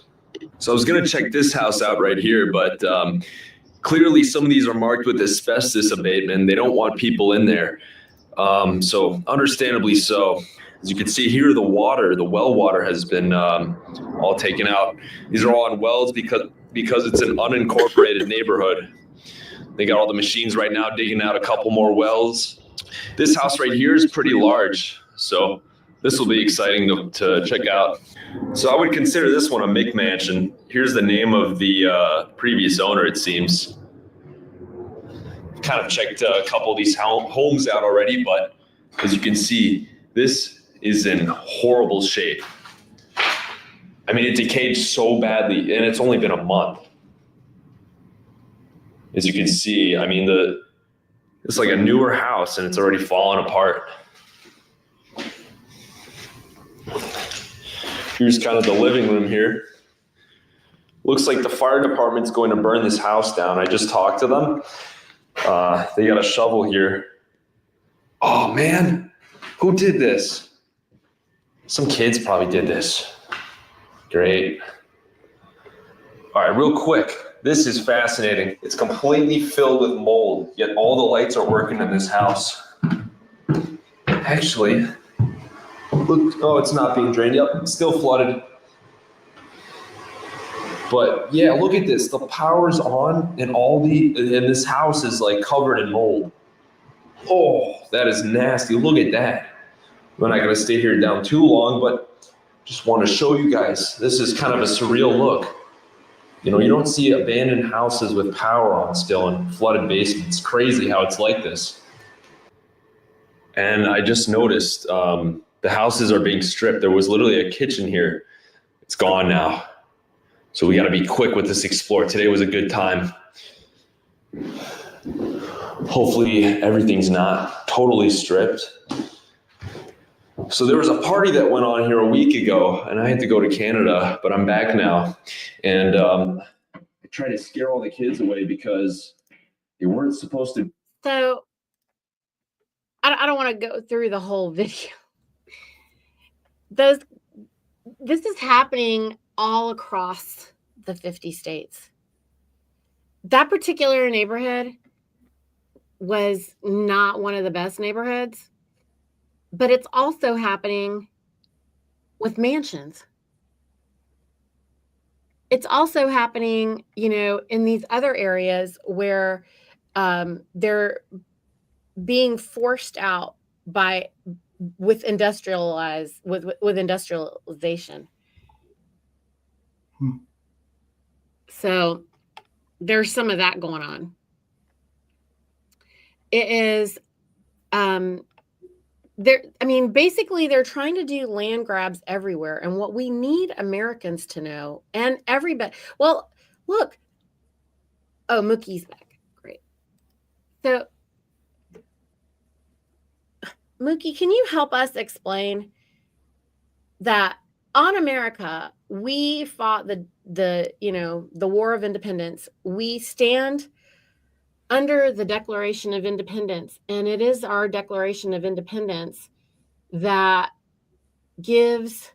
So I was gonna check this house out right here, but clearly some of these are marked with asbestos abatement. They don't want people in there. So understandably so. As you can see here, the well water has been all taken out. These are all on wells because it's an unincorporated neighborhood. They got all the machines right now digging out a couple more wells. This house right here is pretty large, so this will be exciting to check out. So I would consider this one a McMansion. Here's the name of the previous owner, it seems. Kind of checked a couple of these homes out already, but as you can see, this is in horrible shape. I mean, it decayed so badly, and it's only been a month. As you can see, I mean, it's like a newer house, and it's already fallen apart. Here's kind of the living room here. Looks like the fire department's going to burn this house down. I just talked to them. They got a shovel here. Oh man, who did this? Some kids probably did this. Great. All right, real quick. This is fascinating. It's completely filled with mold, yet all the lights are working in this house. Actually, look, oh, it's not being drained. Yep, it's still flooded. But yeah, look at this. The power's on and and this house is like covered in mold. Oh, that is nasty. Look at that. We're not gonna stay here down too long, but just want to show you guys. This is kind of a surreal look. You know, you don't see abandoned houses with power on still and flooded basements. Crazy how it's like this. And I just noticed the houses are being stripped. There was literally a kitchen here. It's gone now. So we got to be quick with this explore. Today was a good time. Hopefully everything's not totally stripped. So there was a party that went on here a week ago, and I had to go to Canada, but I'm back now. And I tried to scare all the kids away because they weren't supposed to. So I don't want to go through the whole video. This is happening all across the 50 states. That particular neighborhood was not one of the best neighborhoods, but it's also happening with mansions. It's also happening, you know, in these other areas where they're being forced out with industrialization. So there's some of that going on. It is basically they're trying to do land grabs everywhere. And what we need Americans to know, and everybody, well, look, oh, Mookie's back. Great. So Mookie, can you help us explain that on America, we fought the War of Independence. We stand under the Declaration of Independence, and it is our Declaration of Independence that gives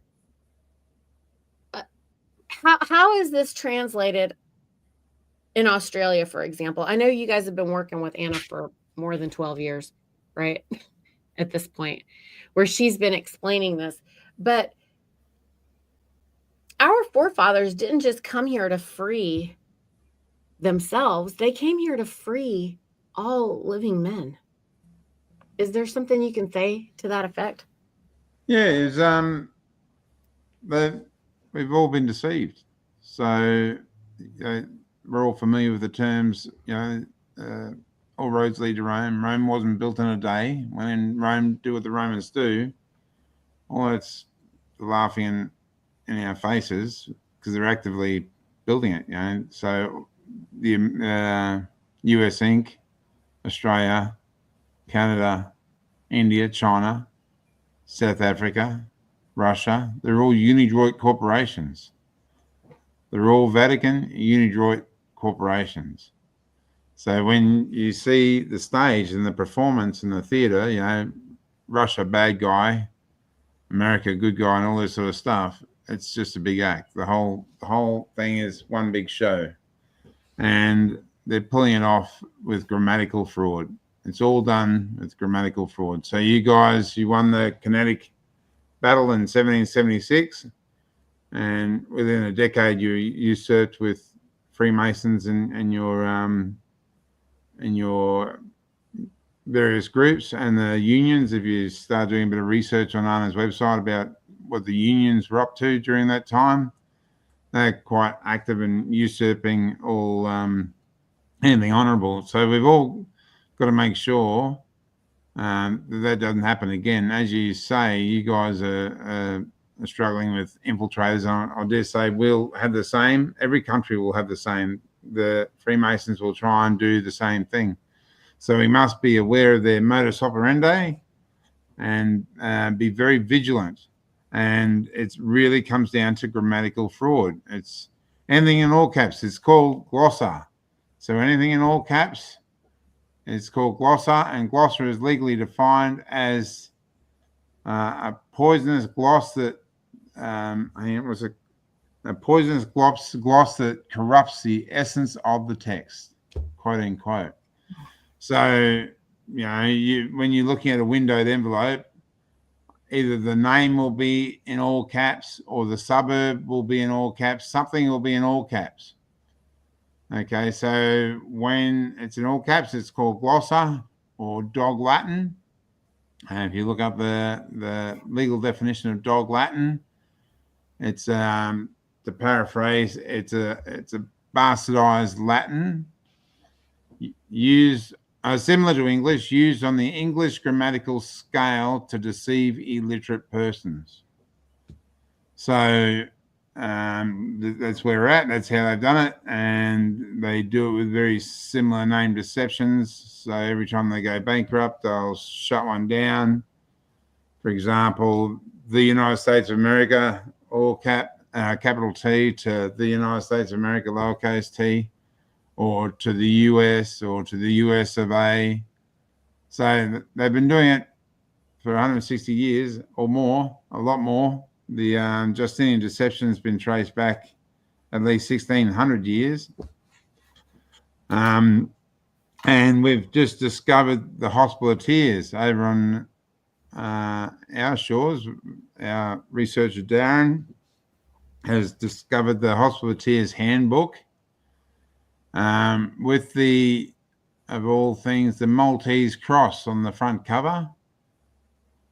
how is this translated in Australia, for example? I know you guys have been working with Anna for more than 12 years, right? At this point, where she's been explaining this. But our forefathers didn't just come here to free themselves. They came here to free all living men. Is there something you can say to that effect? Yeah, it's we've all been deceived. So we're all familiar with the terms, all roads lead to Rome. Rome wasn't built in a day. When in Rome, do what the Romans do. Well, it's laughing in our faces because they're actively building it. So the US Inc., Australia, Canada, India, China, South Africa, Russia, they're all Unidroit corporations. They're all Vatican Unidroit corporations. So when you see the stage and the performance in the theater, Russia, bad guy, America, good guy, and all this sort of stuff, it's just a big act. The whole thing is one big show. And they're pulling it off with grammatical fraud. It's all done with grammatical fraud. So you guys, you won the kinetic battle in 1776, and within a decade you usurped with Freemasons and your various groups and the unions. If you start doing a bit of research on Anna's website about what the unions were up to during that time, they're quite active in usurping all anything honourable. So we've all got to make sure that doesn't happen again. As you say, you guys are struggling with infiltrators. I dare say we'll have the same. Every country will have the same. The Freemasons will try and do the same thing. So we must be aware of their modus operandi and be very vigilant. And it really comes down to grammatical fraud. It's Anything in all caps, it's called glossa. So anything in all caps, it's called glossa, and glossa is legally defined as a poisonous gloss that it was a poisonous gloss that corrupts the essence of the text, quote unquote. So, when you're looking at a windowed envelope, either the name will be in all caps or the suburb will be in all caps. Something will be in all caps. Okay, so when it's in all caps, it's called glossa or dog Latin. And if you look up the legal definition of dog Latin, it's to paraphrase, it's a bastardized Latin used similar to English, used on the English grammatical scale to deceive illiterate persons. So that's where we're at. That's how they've done it, and they do it with very similar name deceptions. So every time they go bankrupt, they'll shut one down. For example, the United States of America, all capital T, to the United States of America, lowercase t, or to the US, or to the US of A. So they've been doing it for 160 years or more, a lot more. The Justinian deception has been traced back at least 1,600 years. And we've just discovered the Hospital of Tears over on our shores. Our researcher, Darren, has discovered the Hospital of Tears handbook with the, of all things, the Maltese cross on the front cover.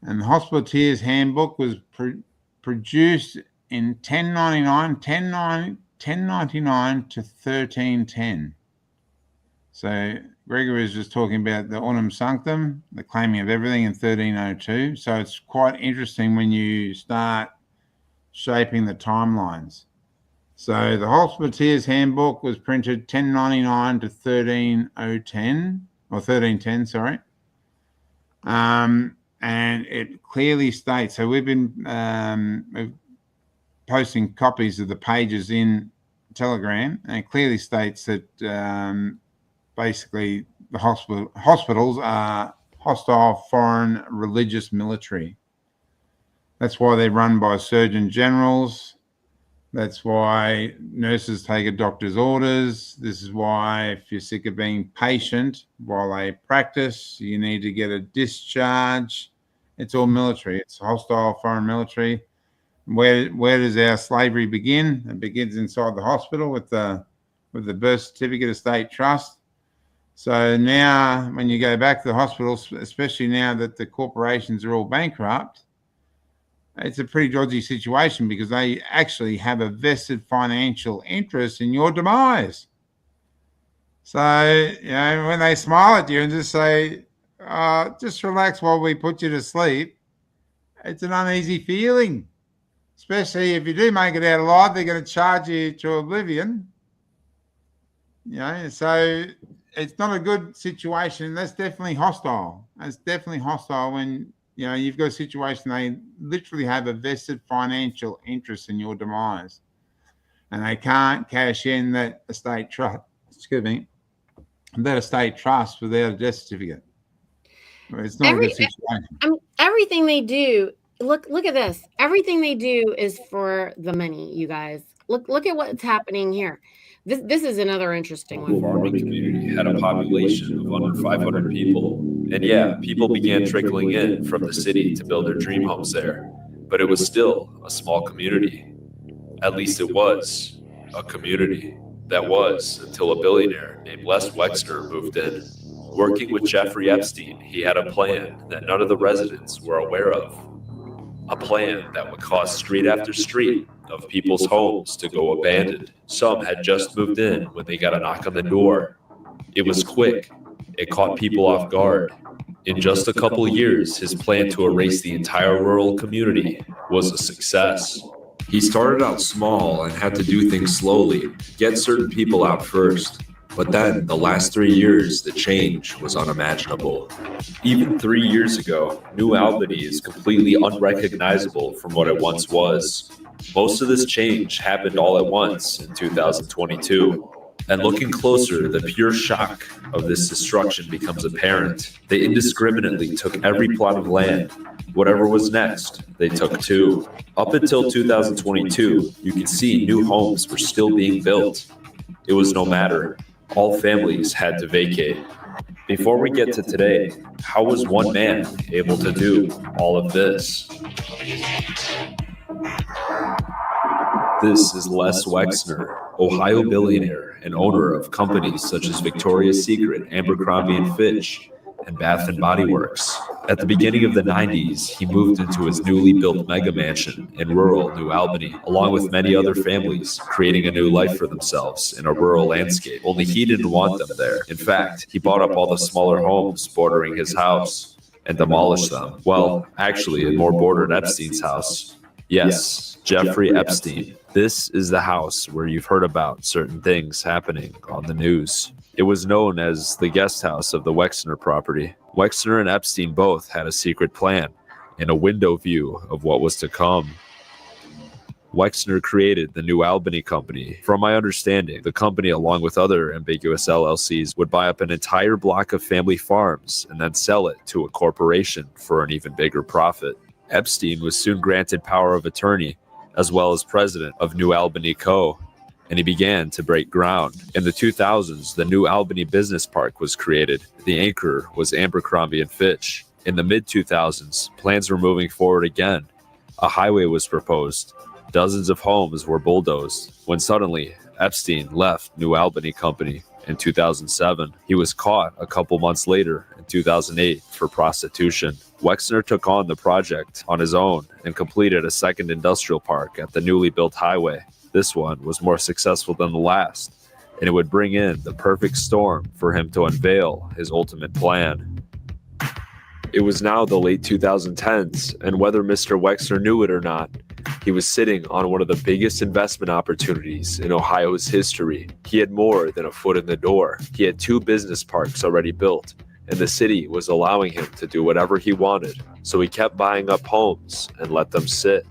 And the Hospital of Tears handbook was produced in 1099 to 1310. So Gregory was just talking about the Unum Sanctum, the claiming of everything, in 1302. So it's quite interesting when you start shaping the timelines. So the Hospital of Tears handbook was printed 1099 to 1310, or 1310, sorry. And it clearly states, so we've been posting copies of the pages in Telegram, and it clearly states that basically the hospitals are hostile foreign religious military. That's why they're run by surgeon generals. That's why nurses take a doctor's orders. This is why if you're sick of being patient while they practice, you need to get a discharge. It's all military. It's hostile foreign military. Where does our slavery begin? It begins inside the hospital with the birth certificate of state trust. So now when you go back to the hospitals, especially now that the corporations are all bankrupt, it's a pretty dodgy situation because they actually have a vested financial interest in your demise. So, when they smile at you and just say, just relax while we put you to sleep, it's an uneasy feeling, especially if you do make it out alive, they're going to charge you to oblivion. So it's not a good situation. That's definitely hostile. It's definitely hostile when you've got a situation they literally have a vested financial interest in your demise, and they can't cash in that estate trust. That estate trust without a death certificate. It's not a good situation. Everything they do. Look at this. Everything they do is for the money, you guys. Look at what's happening here. This is another interesting one. The farming community had a population of under 500 people. And yeah, people began trickling in from the city to build their dream homes there. But it was still a small community. At least it was a community. That was until a billionaire named Les Wexner moved in. Working with Jeffrey Epstein, he had a plan that none of the residents were aware of. A plan that would cause street after street of people's homes to go abandoned. Some had just moved in when they got a knock on the door. It was quick. It caught people off guard. In just a couple of years, his plan to erase the entire rural community was a success. He started out small and had to do things slowly, get certain people out first. But then, the last 3 years, the change was unimaginable. Even 3 years ago, New Albany is completely unrecognizable from what it once was. Most of this change happened all at once in 2022. And looking closer, the pure shock of this destruction becomes apparent. They indiscriminately took every plot of land. Whatever was next, they took too. Up until 2022, you could see new homes were still being built. It was no matter. All families had to vacate. Before we get to today, how was one man able to do all of this? This is Les Wexner, Ohio billionaire and owner of companies such as Victoria's Secret, Abercrombie & Fitch, and Bath & Body Works. At the beginning of the 90s, he moved into his newly built mega mansion in rural New Albany, along with many other families, creating a new life for themselves in a rural landscape. Only he didn't want them there. In fact, he bought up all the smaller homes bordering his house and demolished them. Well, actually, it more bordered Epstein's house. Yes, Jeffrey Epstein. This is the house where you've heard about certain things happening on the news. It was known as the guest house of the Wexner property. Wexner and Epstein both had a secret plan and a window view of what was to come. Wexner created the New Albany Company. From my understanding, the company, along with other ambiguous LLCs, would buy up an entire block of family farms and then sell it to a corporation for an even bigger profit. Epstein was soon granted power of attorney, as well as president of New Albany Co., and he began to break ground. In the 2000s, the New Albany Business Park was created. The anchor was Abercrombie & Fitch. In the mid-2000s, plans were moving forward again. A highway was proposed. Dozens of homes were bulldozed, when suddenly Epstein left New Albany Company. In 2007, he was caught a couple months later in 2008 for prostitution. Wexner took on the project on his own and completed a second industrial park at the newly built highway. This one was more successful than the last, and it would bring in the perfect storm for him to unveil his ultimate plan. It was now the late 2010s, and whether Mr. Wexner knew it or not, he was sitting on one of the biggest investment opportunities in Ohio's history. He had more than a foot in the door. He had 2 business parks already built, and the city was allowing him to do whatever he wanted, so he kept buying up homes and let them sit.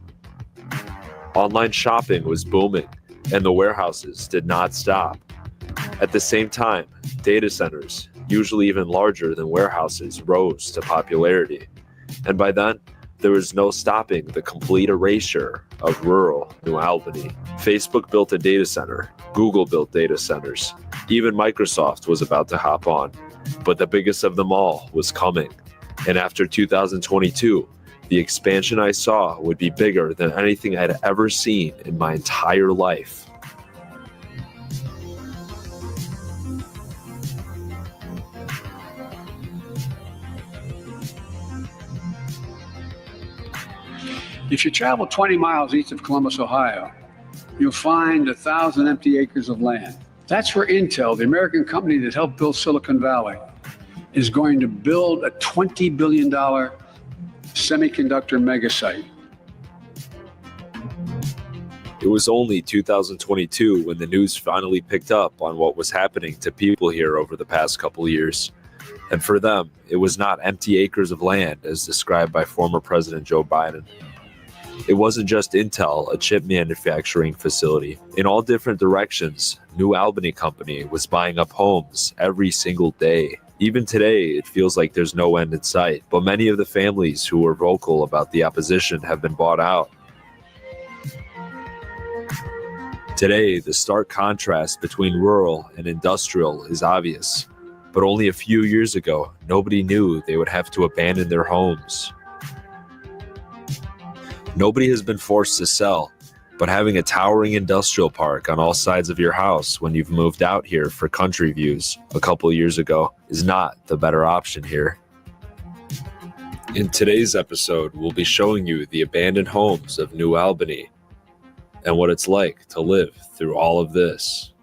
Online shopping was booming, and the warehouses did not stop. At the same time, data centers, usually even larger than warehouses, rose to popularity. And by then, there was no stopping the complete erasure of rural New Albany. Facebook built a data center. Google built data centers. Even Microsoft was about to hop on. But the biggest of them all was coming. And after 2022, the expansion I saw would be bigger than anything I'd ever seen in my entire life. If you travel 20 miles east of Columbus, Ohio, you'll find 1,000 empty acres of land. That's where Intel, the American company that helped build Silicon Valley, is going to build a $20 billion semiconductor megasite. It was only 2022 when the news finally picked up on what was happening to people here over the past couple years. And for them, it was not empty acres of land as described by former President Joe Biden. It wasn't just Intel, a chip manufacturing facility. In all different directions, New Albany Company was buying up homes every single day. Even today, it feels like there's no end in sight, but many of the families who were vocal about the opposition have been bought out. Today, the stark contrast between rural and industrial is obvious, but only a few years ago, nobody knew they would have to abandon their homes. Nobody has been forced to sell, but having a towering industrial park on all sides of your house when you've moved out here for country views a couple years ago is not the better option here. In today's episode, we'll be showing you the abandoned homes of New Albany and what it's like to live through all of this.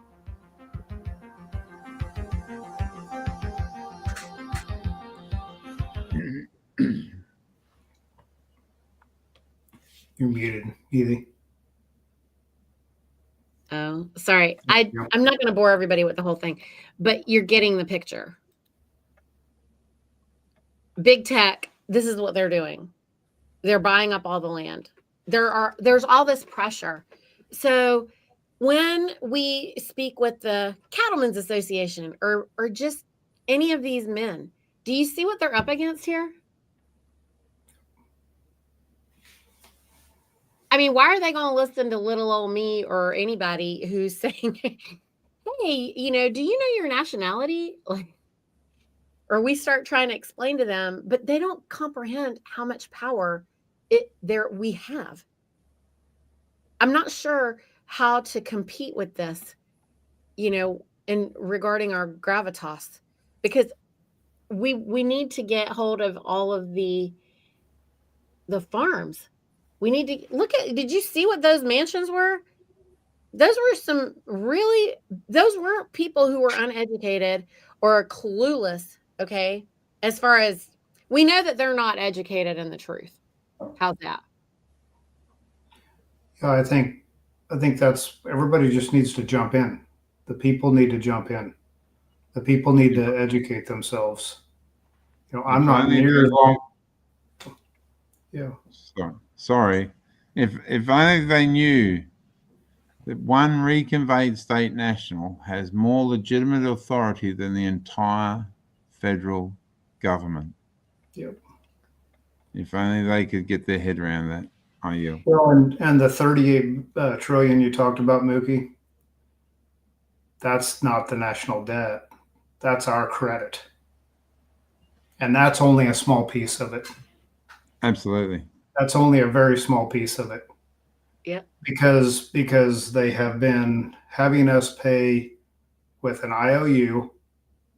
You're muted, Evie. Oh, sorry. I'm not going to bore everybody with the whole thing, but you're getting the picture. Big tech, this is what they're doing. They're buying up all the land. there's all this pressure. So when we speak with the Cattlemen's Association or just any of these men, do you see what they're up against here? I mean, why are they going to listen to little old me or anybody who's saying, hey, do you know your nationality? Like, or we start trying to explain to them, but they don't comprehend how much power we have. I'm not sure how to compete with this, in regarding our gravitas, because we need to get hold of all of the farms. We need to look at, did you see what those mansions were? Those weren't people who were uneducated or clueless, okay? As far as we know that they're not educated in the truth. How's that? Yeah, I think that's everybody just needs to jump in. The people need to jump in. The people need to educate themselves. I'm not near as long. Yeah. Sorry. If only they knew that one reconveyed state national has more legitimate authority than the entire federal government. Yep. If only they could get their head around that. I yield. Well, and the 38 trillion you talked about, Mookie, that's not the national debt. That's our credit. And that's only a small piece of it. Absolutely. That's only a very small piece of it. Yeah. Because they have been having us pay with an IOU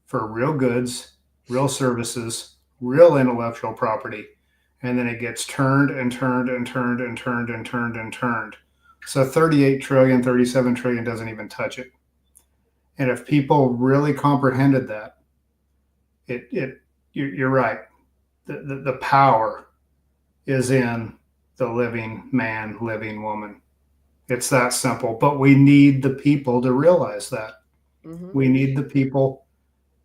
for real goods, real services, real intellectual property, and then it gets turned and turned and turned and turned and turned and turned. So 38 trillion, 37 trillion doesn't even touch it. And if people really comprehended that, you're right. The power is in the living man, living woman. It's that simple. But we need the people to realize that. Mm-hmm. We need the people.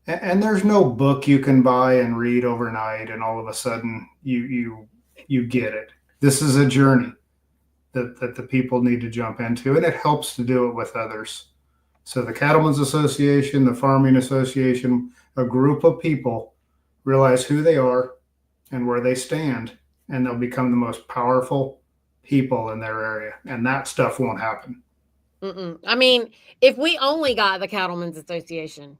And there's no book you can buy and read overnight, and all of a sudden you get it. This is a journey that the people need to jump into, and it helps to do it with others. So the Cattlemen's Association, the Farming Association, a group of people realize who they are and where they stand, and they'll become the most powerful people in their area. And that stuff won't happen. I mean, if we only got the Cattlemen's Association,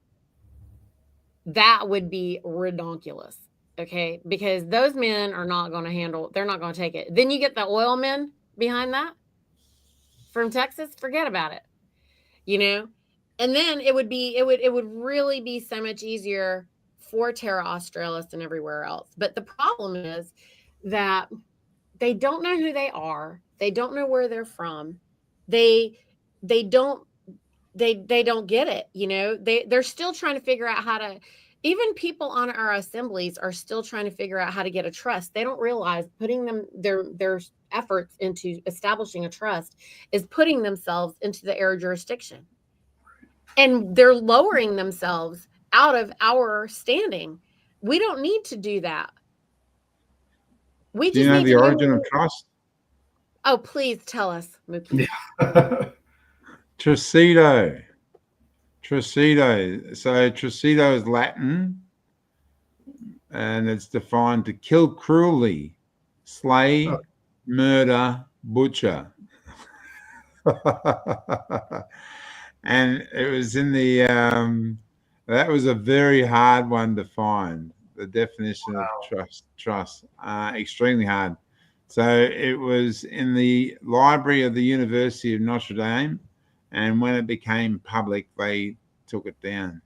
that would be redonkulous, okay? Because those men are not going to they're not going to take it. Then you get the oil men behind that from Texas, forget about it, And then it would really be so much easier for Terra Australis and everywhere else. But the problem is that they don't know who they are. They don't know where they're from. They don't get it. They're still trying to figure out how to, even people on our assemblies are still trying to figure out how to get a trust. They don't realize putting their efforts into establishing a trust is putting themselves into the error jurisdiction. And they're lowering themselves out of our standing. We don't need to do that. We do you know the origin of trust? Oh, please tell us, Mookie. Yeah. Trucido. So trucido is Latin, and it's defined to kill cruelly, slay, murder, butcher. And it was in the that was a very hard one to find, the definition of trust, extremely hard. So it was in the library of the University of Notre Dame, and when it became public, they took it down.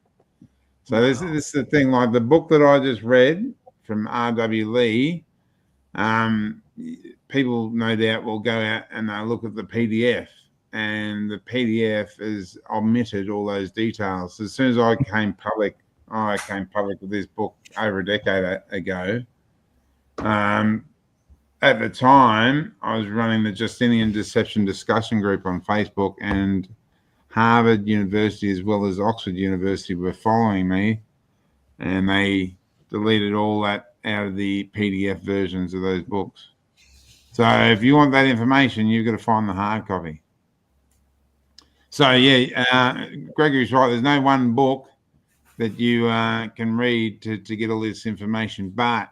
So this is the thing, like the book that I just read from R.W. Lee, people no doubt will go out and they'll look at the PDF, and the PDF has omitted all those details. As soon as I came public with this book over a decade ago. At the time, I was running the Justinian Deception discussion group on Facebook, and Harvard University as well as Oxford University were following me, and they deleted all that out of the PDF versions of those books. So if you want that information, you've got to find the hard copy. So yeah, Gregory's right. There's no one book that you can read to get all this information. But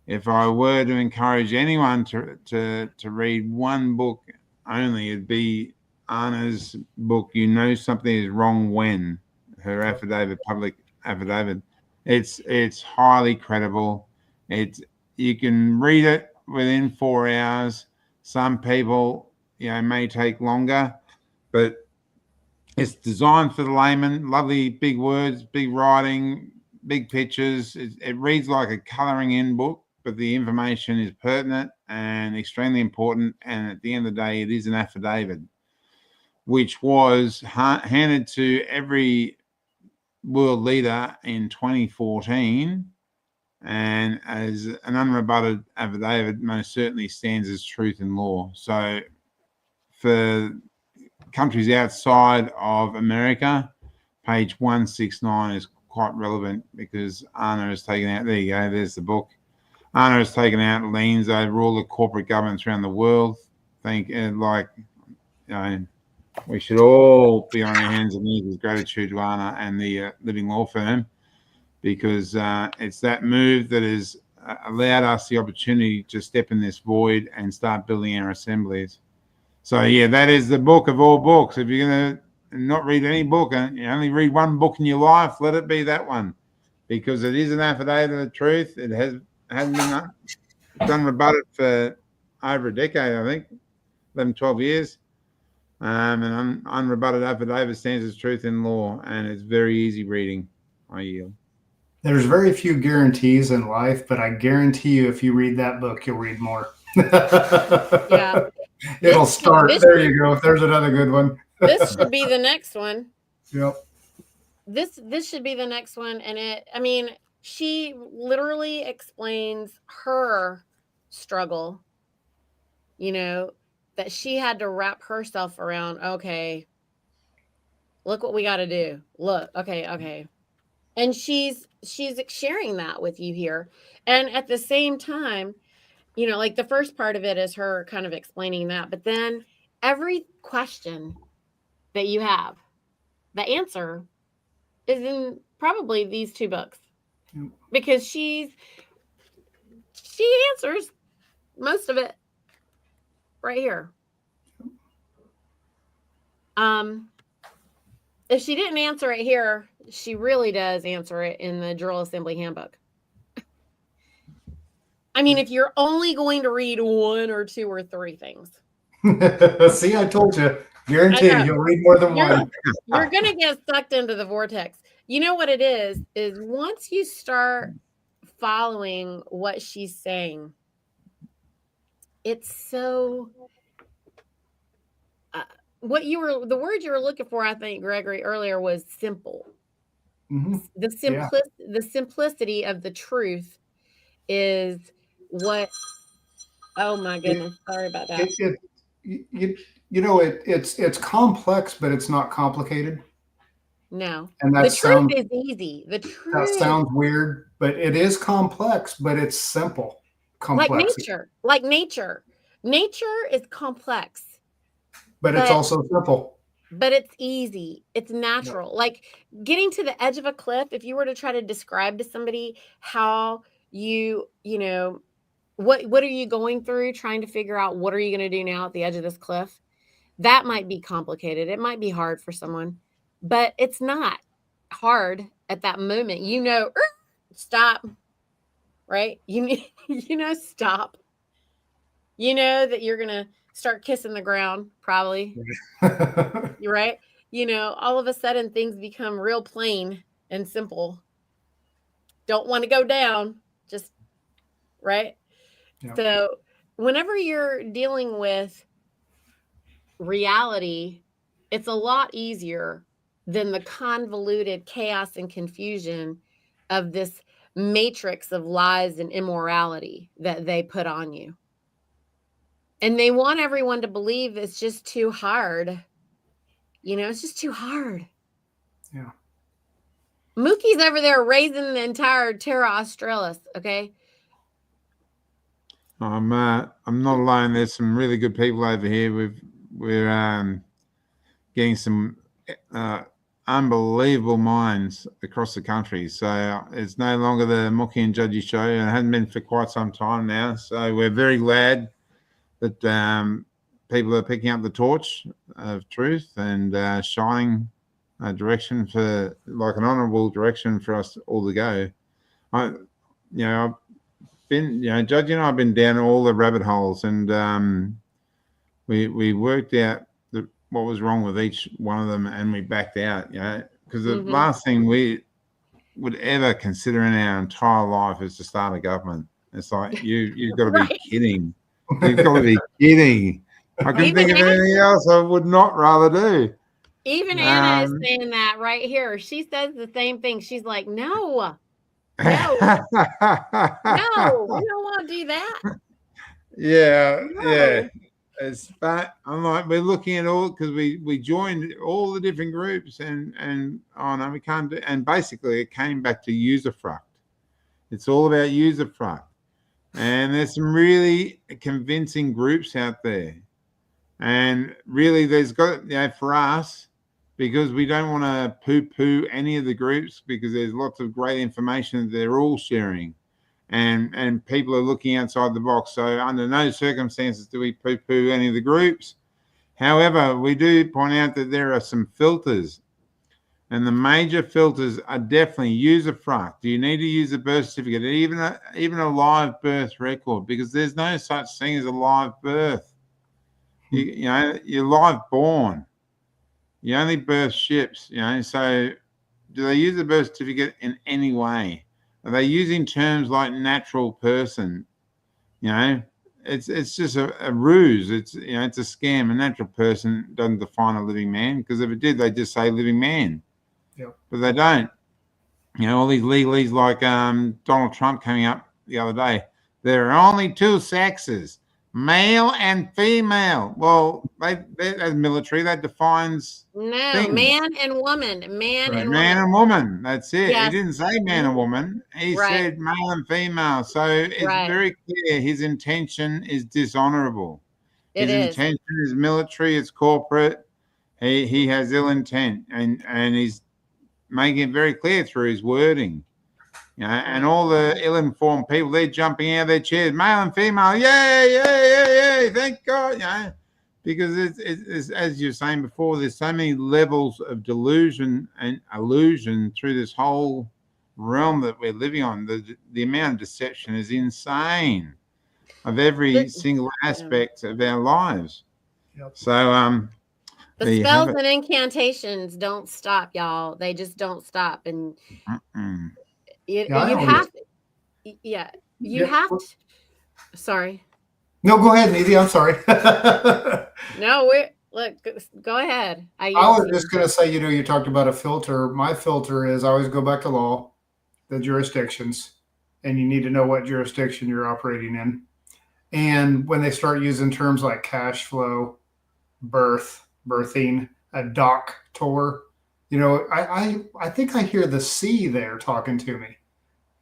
if I were to encourage anyone to read one book only, it'd be Anna's book, You Know Something Is Wrong When, her affidavit, public affidavit. It's highly credible. You can read it within 4 hours. Some people, may take longer, but it's designed for the layman. Lovely big words, big writing, big pictures. It reads like a colouring in book, but the information is pertinent and extremely important. And at the end of the day, it is an affidavit, which was handed to every world leader in 2014. And as an unrebutted affidavit, most certainly stands as truth in law. So for countries outside of America, page 169 is quite relevant because Anna has taken out, there you go, there's the book. Anna has taken out liens over all the corporate governments around the world. We should all be on our hands and knees with gratitude to Anna and the Living Law Firm, because it's that move that has allowed us the opportunity to step in this void and start building our assemblies. So yeah, that is the book of all books. If you're going to not read any book and you only read one book in your life, let it be that one, because it is an affidavit of truth. It hasn't been unrebutted for over a decade, I think, 11, 12 years. And an unrebutted affidavit stands as truth in law, and it's very easy reading. I yield. There's very few guarantees in life, but I guarantee you, if you read that book, you'll read more. Yeah. It'll start. There you go. If there's another good one. This should be the next one. Yep. This should be the next one. And she literally explains her struggle, that she had to wrap herself around. Okay, look what we got to do. Look, okay. And she's sharing that with you here. And at the same time, like the first part of it is her kind of explaining that, but then every question that you have, the answer is in probably these two books, because she answers most of it right here. If she didn't answer it here, she really does answer it in the Drill Assembly Handbook. If you're only going to read one or two or three things. See, I told you. Guarantee you'll read more than one. You're going to get sucked into the vortex. You know what it is once you start following what she's saying, it's so... the word you were looking for, I think, Gregory, earlier was simple. Mm-hmm. The simplicity of the truth is what... Oh my goodness, sorry about that. It's complex, but it's not complicated. No, and the truth is easy. The truth, that sounds weird, but it is complex, but it's simple. Like nature is complex, but it's also simple. But it's easy. It's natural. Yep. Like getting to the edge of a cliff. If you were to try to describe to somebody how what are you going through, trying to figure out what are you going to do now at the edge of this cliff, that might be complicated. It might be hard for someone, but it's not hard at that moment. Stop, right? Stop. You know that you're going to start kissing the ground, probably. You're right. All of a sudden things become real plain and simple. Don't want to go down, just right. Yep. So whenever you're dealing with reality, it's a lot easier than the convoluted chaos and confusion of this matrix of lies and immorality that they put on you. And they want everyone to believe it's just too hard. It's just too hard. Yeah. Mookie's over there raising the entire Terra Australis, okay? I'm not alone. There's some really good people over here. We're getting some unbelievable minds across the country. So it's no longer the Mookie and Judgy show, and it hasn't been for quite some time now. So we're very glad that people are picking up the torch of truth and shining a direction for, like, an honourable direction for us all to go. I've been, Judgy and I have been down all the rabbit holes, and we worked out what was wrong with each one of them, and we backed out, because the last thing we would ever consider in our entire life is to start a government. It's like, you've got to be kidding. You've got to be kidding. I couldn't think of anything else I would not rather do. Even Anna is saying that right here. She says the same thing. She's like, no, we don't want to do that. Yeah. But I'm like, we're looking at all, because we joined all the different groups, and oh no, we can't do. And basically, it came back to usufruct. It's all about usufruct, and there's some really convincing groups out there, and really, there's got, for us, because we don't want to poo-poo any of the groups, because there's lots of great information that they're all sharing. And people are looking outside the box. So under no circumstances do we poo-poo any of the groups. However, we do point out that there are some filters. And the major filters are definitely usufruct. Do you need to use a birth certificate, even a live birth record? Because there's no such thing as a live birth. You're live born. You only birth ships, So do they use a birth certificate in any way? Are they using terms like natural person? It's just a ruse. It's it's a scam. A natural person doesn't define a living man, because if it did, they'd just say living man. Yep. But they don't. All these legalese, like Donald Trump coming up the other day. There are only two sexes, male and female. Well, as military, that defines things. Man and woman. Man and woman. That's it. Yes. He didn't say man and woman. He said male and female. So it's very clear his intention is dishonorable. His intention is military. It's corporate. He has ill intent, and he's making it very clear through his wording. And all the ill-informed people, they're jumping out of their chairs, male and female, yay, thank God, because it's, as you're saying before, there's so many levels of delusion and illusion through this whole realm that we're living on. The amount of deception is insane of every single aspect of our lives. Yep. So the spells and incantations don't stop, y'all. They just don't stop. And you have to. Sorry. No, go ahead, Needy. I'm sorry. No, go ahead. I was just going to say, you talked about a filter. My filter is I always go back to law, the jurisdictions, and you need to know what jurisdiction you're operating in. And when they start using terms like cash flow, birthing, a doctor, I think I hear the sea there talking to me.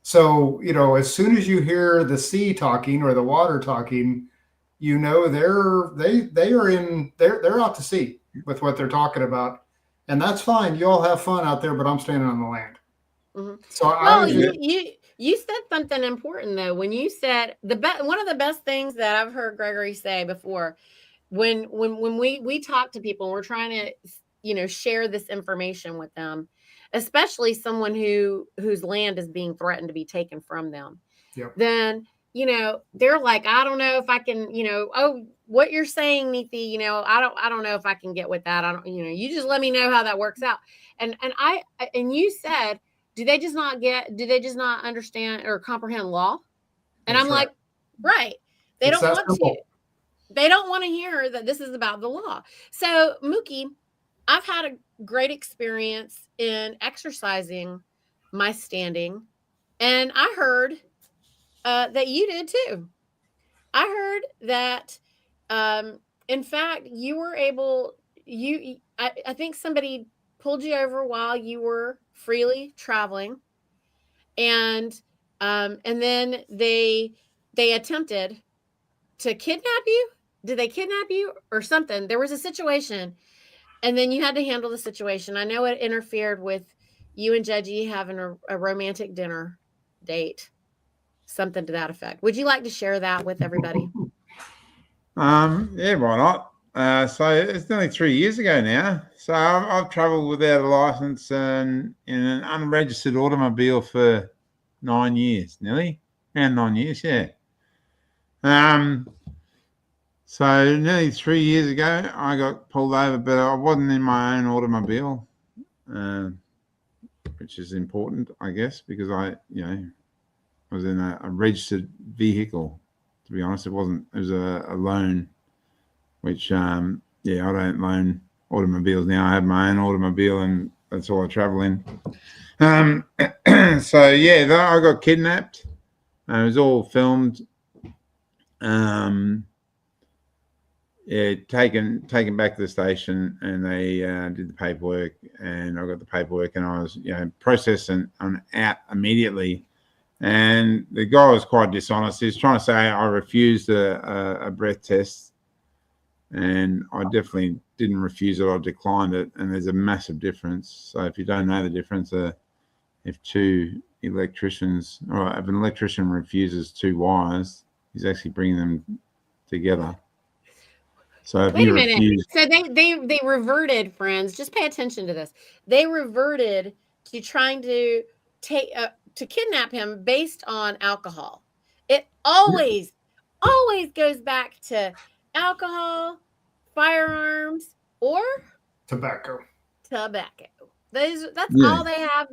So, as soon as you hear the sea talking or the water talking, they're out to sea with what they're talking about. And that's fine. You all have fun out there, but I'm standing on the land. Mm-hmm. So you said something important though, when you said one of the best things that I've heard Gregory say before, when we talk to people and we're trying to, share this information with them, especially someone whose land is being threatened to be taken from them. Yep. Then, they're like, I don't know if I can, what you're saying, Neethi, I don't know if I can get with that. You just let me know how that works out. And you said, do they just not understand or comprehend law? And I'm like, right. They don't want to. They don't want to hear that this is about the law. So, Mookie, I've had a great experience in exercising my standing, and I heard that you did too. I heard that, in fact, you were able. I think somebody pulled you over while you were freely traveling, and then they attempted kidnap you? Did they kidnap you or something? There was a situation, and then you had to handle the situation. I know it interfered with you and Judgy having a romantic dinner date, something to that effect. Would you like to share that with everybody? Yeah, why not? So it's nearly 3 years ago now. So I've travelled without a license and in an unregistered automobile for 9 years, nearly around 9 years, yeah. So nearly 3 years ago, I got pulled over, but I wasn't in my own automobile, which is important, I guess, because I was in a registered vehicle. To be honest, it wasn't. It was a loan, which I don't loan automobiles now. I have my own automobile, and that's all I travel in. So yeah, I got kidnapped. It was all filmed. Taken back to the station, and they did the paperwork, and I got the paperwork, and I was processed and out immediately. And the guy was quite dishonest. He was trying to say I refused a breath test, and I definitely didn't refuse it. I declined it, and there's a massive difference. So if you don't know the difference, if two electricians, or if an electrician refuses two wires, he's actually bringing them together. So if Wait you a minute. refuse, So they reverted, friends. Just pay attention to this. They reverted to trying to kidnap him based on alcohol. It always goes back to alcohol, firearms, or Tobacco. That's all they have.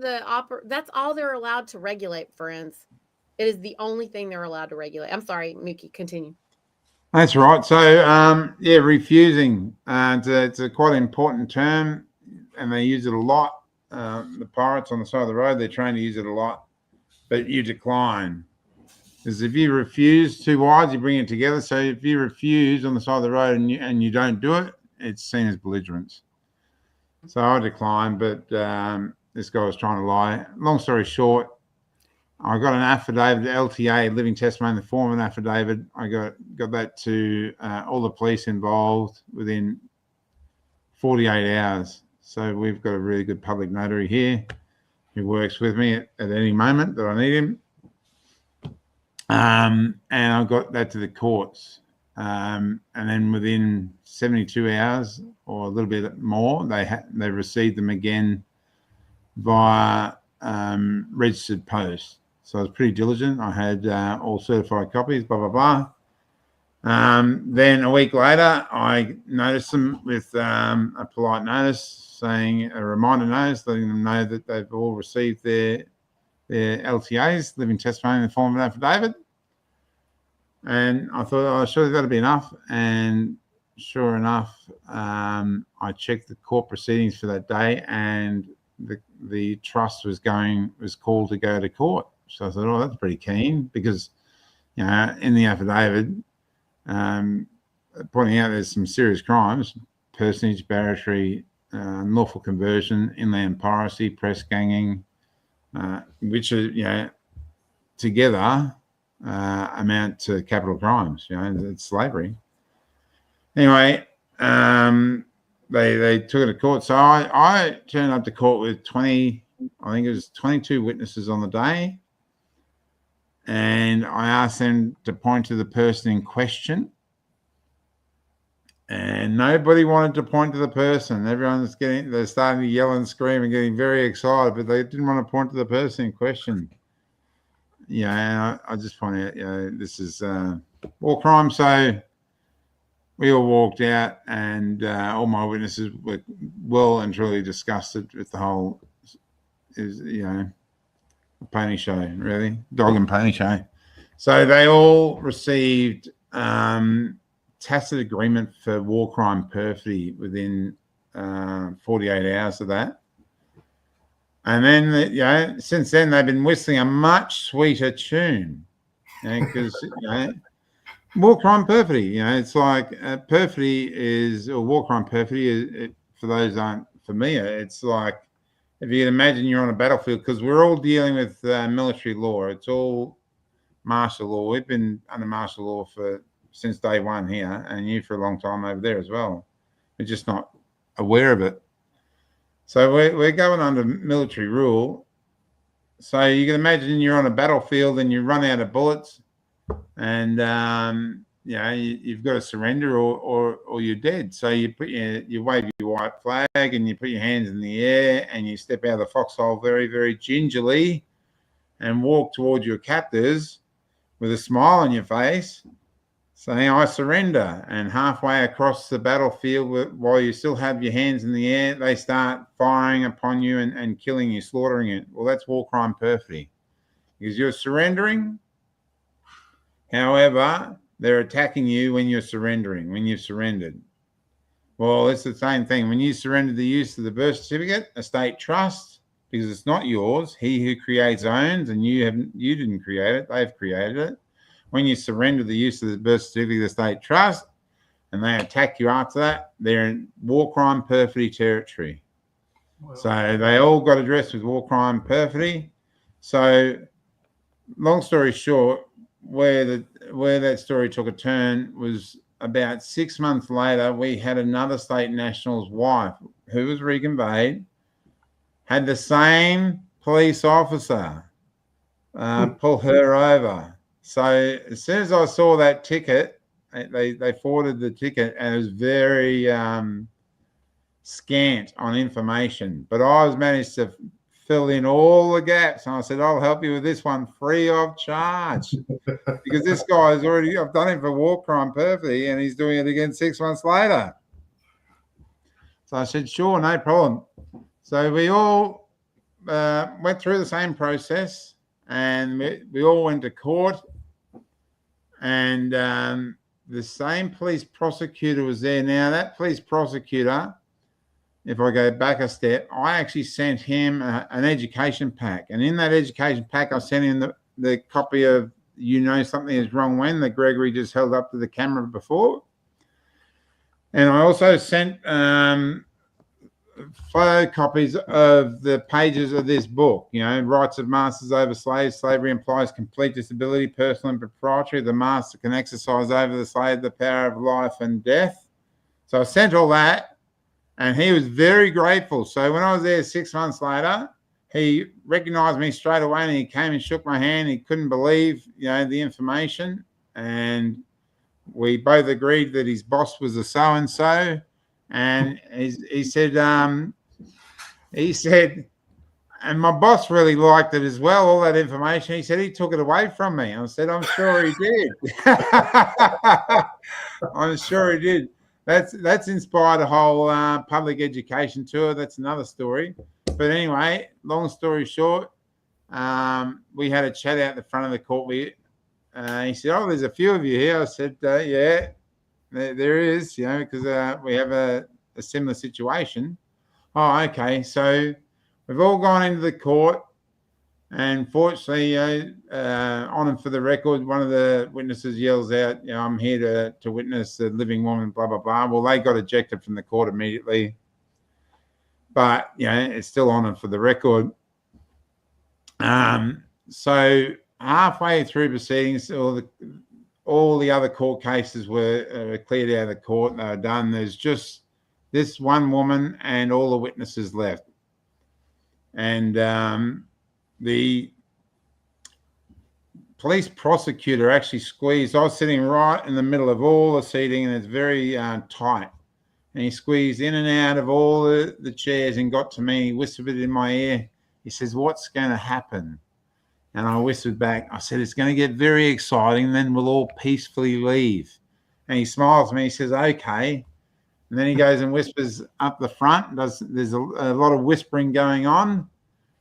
That's all they're allowed to regulate, friends. It is the only thing they're allowed to regulate. I'm sorry, Mookie, continue. That's right. So refusing. It's a quite important term, and they use it a lot. The pirates on the side of the road, they're trained to use it a lot, but you decline. Because if you refuse two wides, you bring it together. So if you refuse on the side of the road and you don't do it, it's seen as belligerence. So I declined, but this guy was trying to lie. Long story short, I got an affidavit, LTA, living testimony in the form of an affidavit. I got that to all the police involved within 48 hours. So we've got a really good public notary here who works with me at any moment that I need him. And I got that to the courts. And then within 72 hours or a little bit more, they received them again via registered post. So I was pretty diligent. I had all certified copies, blah, blah, blah. Then a week later, I noticed them with a polite notice saying a reminder notice, letting them know that they've all received their LTAs, living testimony in the form of an affidavit. And I thought, surely that'll be enough. And sure enough, I checked the court proceedings for that day, and the trust was called to go to court. So I thought, oh, that's pretty keen, because in the affidavit, pointing out there's some serious crimes: personage, barratry, unlawful conversion, inland piracy, press ganging, which are together amount to capital crimes. It's slavery. Anyway, they took it to court. So I turned up to court with 22 witnesses on the day. And I asked them to point to the person in question. And nobody wanted to point to the person. They're starting to yell and scream and getting very excited, but they didn't want to point to the person in question. And I just point out, this is war crime. So we all walked out, and all my witnesses were well and truly disgusted with the whole, pony show, really, dog and pony show. So they all received tacit agreement for war crime perfidy within 48 hours of that. And then, since then, they've been whistling a much sweeter tune, because war crime perfidy. It's like war crime perfidy. For those who aren't familiar, it's like, if you can imagine you're on a battlefield, because we're all dealing with military law. It's all martial law. We've been under martial law for since day one here, and you for a long time over there as well. We're just not aware of it. So we're going under military rule. So you can imagine you're on a battlefield and you run out of bullets, and you've got to surrender or you're dead. So you wave your white flag and you put your hands in the air and you step out of the foxhole very, very gingerly and walk towards your captors with a smile on your face, saying, "I surrender." And halfway across the battlefield, while you still have your hands in the air, they start firing upon you and killing you, slaughtering you. Well, that's war crime perfidy, because you're surrendering. However, they're attacking you when you're surrendering, when you've surrendered. Well, it's the same thing. When you surrender the use of the birth certificate, a state trust, because it's not yours, he who creates owns, and you didn't create it, they've created it. When you surrender the use of the birth certificate of the state trust and they attack you after that, they're in war crime perfidy territory. Wow. So they all got addressed with war crime perfidy. So long story short, where that story took a turn was about 6 months later, we had another state national's wife who was reconveyed, had the same police officer pull her over. So as soon as I saw that ticket, they forwarded the ticket, and it was very scant on information. But I was managed to fill in all the gaps, and I said, "I'll help you with this one free of charge," because this guy is already, I've done him for war crime perfidy, and he's doing it again 6 months later. So I said, "Sure, no problem." So we all went through the same process, and we all went to court, and the same police prosecutor was there. Now, that police prosecutor, if I go back a step, I actually sent him an education pack, and in that education pack, I sent him the copy of "You Know Something Is Wrong When" that Gregory just held up to the camera before. And I also sent photocopies of the pages of this book, Rights of Masters over Slaves. Slavery implies complete disability, personal and proprietary. The master can exercise over the slave the power of life and death. So I sent all that, and he was very grateful. So when I was there 6 months later, he recognized me straight away, and he came and shook my hand. He couldn't believe, the information. And we both agreed that his boss was a so-and-so. And he said, and my boss really liked it as well, all that information. He said he took it away from me. I said, "I'm sure he did." I'm sure he did. That's inspired a whole public education tour. That's another story. But anyway, long story short, we had a chat out the front of the court. He said, "Oh, there's a few of you here." I said, "Yeah. There is, because we have a similar situation." "Oh, okay." So we've all gone into the court, and fortunately, on and for the record, one of the witnesses yells out, "I'm here to witness the living woman, blah, blah, blah." Well, they got ejected from the court immediately. But, it's still on and for the record. So halfway through proceedings, all the other court cases were cleared out of the court. They were done. There's just this one woman and all the witnesses left. And the police prosecutor actually squeezed. I was sitting right in the middle of all the seating, and it's very tight. And he squeezed in and out of all the chairs and got to me. He whispered in my ear. He says, "What's going to happen?" And I whispered back, I said, "It's going to get very exciting, then we'll all peacefully leave." And he smiles at me, he says, "Okay." And then he goes and whispers up the front. There's a lot of whispering going on.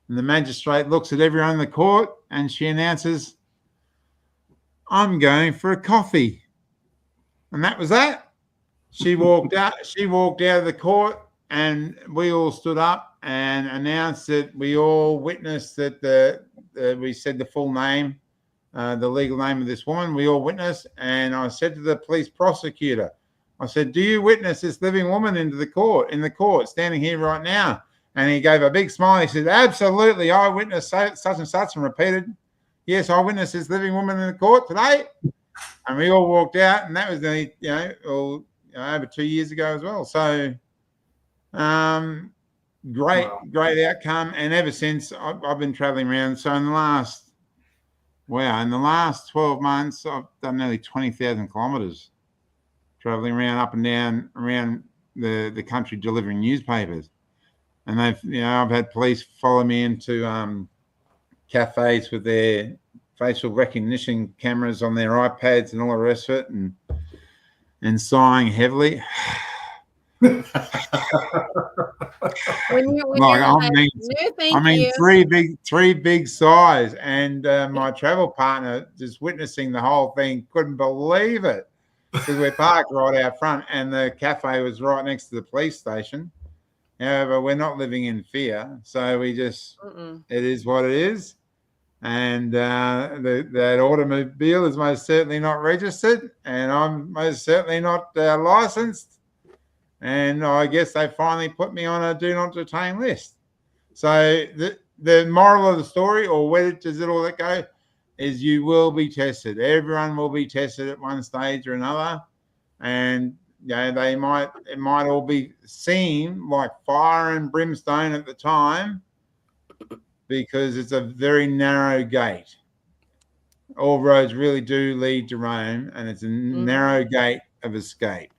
And the magistrate looks at everyone in the court, and she announces, "I'm going for a coffee." And that was that. She walked out of the court, and we all stood up and announced that we all witnessed that we said the full name, the legal name of this woman. We all witnessed, and I said to the police prosecutor, I said, "Do you witness this living woman in the court, standing here right now?" And he gave a big smile. He said, "Absolutely, I witnessed such and such," and repeated, "Yes, I witnessed this living woman in the court today." And we all walked out, and that was nearly, over 2 years ago as well. So, great outcome. And ever since, I've been traveling around. So in the last 12 months, I've done nearly 20,000 kilometers traveling around up and down around the country delivering newspapers. And I've had police follow me into cafes with their facial recognition cameras on their iPads and all the rest of it, and sighing heavily. When you're three big sighs, and my travel partner, just witnessing the whole thing, couldn't believe it, because we're parked right out front, and the cafe was right next to the police station. However, we're not living in fear, so we just it is what it is. And that automobile is most certainly not registered, and I'm most certainly not licensed. And I guess they finally put me on a do not detain list. So the moral of the story, or where does it all go, is you will be tested. Everyone will be tested at one stage or another, and it might all be seem like fire and brimstone at the time, because it's a very narrow gate. All roads really do lead to Rome, and it's a narrow gate of escape.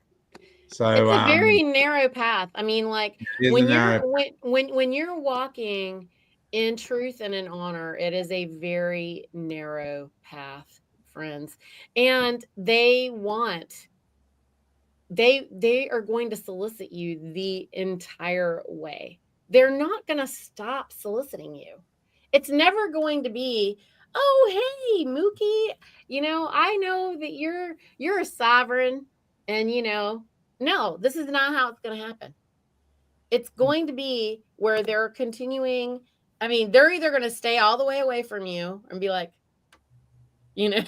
So it's a very narrow path. I mean, like when you're walking in truth and in honor, it is a very narrow path, friends. And they are going to solicit you the entire way. They're not going to stop soliciting you. It's never going to be, oh, hey, Mookie, I know that you're a sovereign, and no, this is not how it's going to happen. It's going to be where they're continuing. I mean, they're either going to stay all the way away from you and be like, I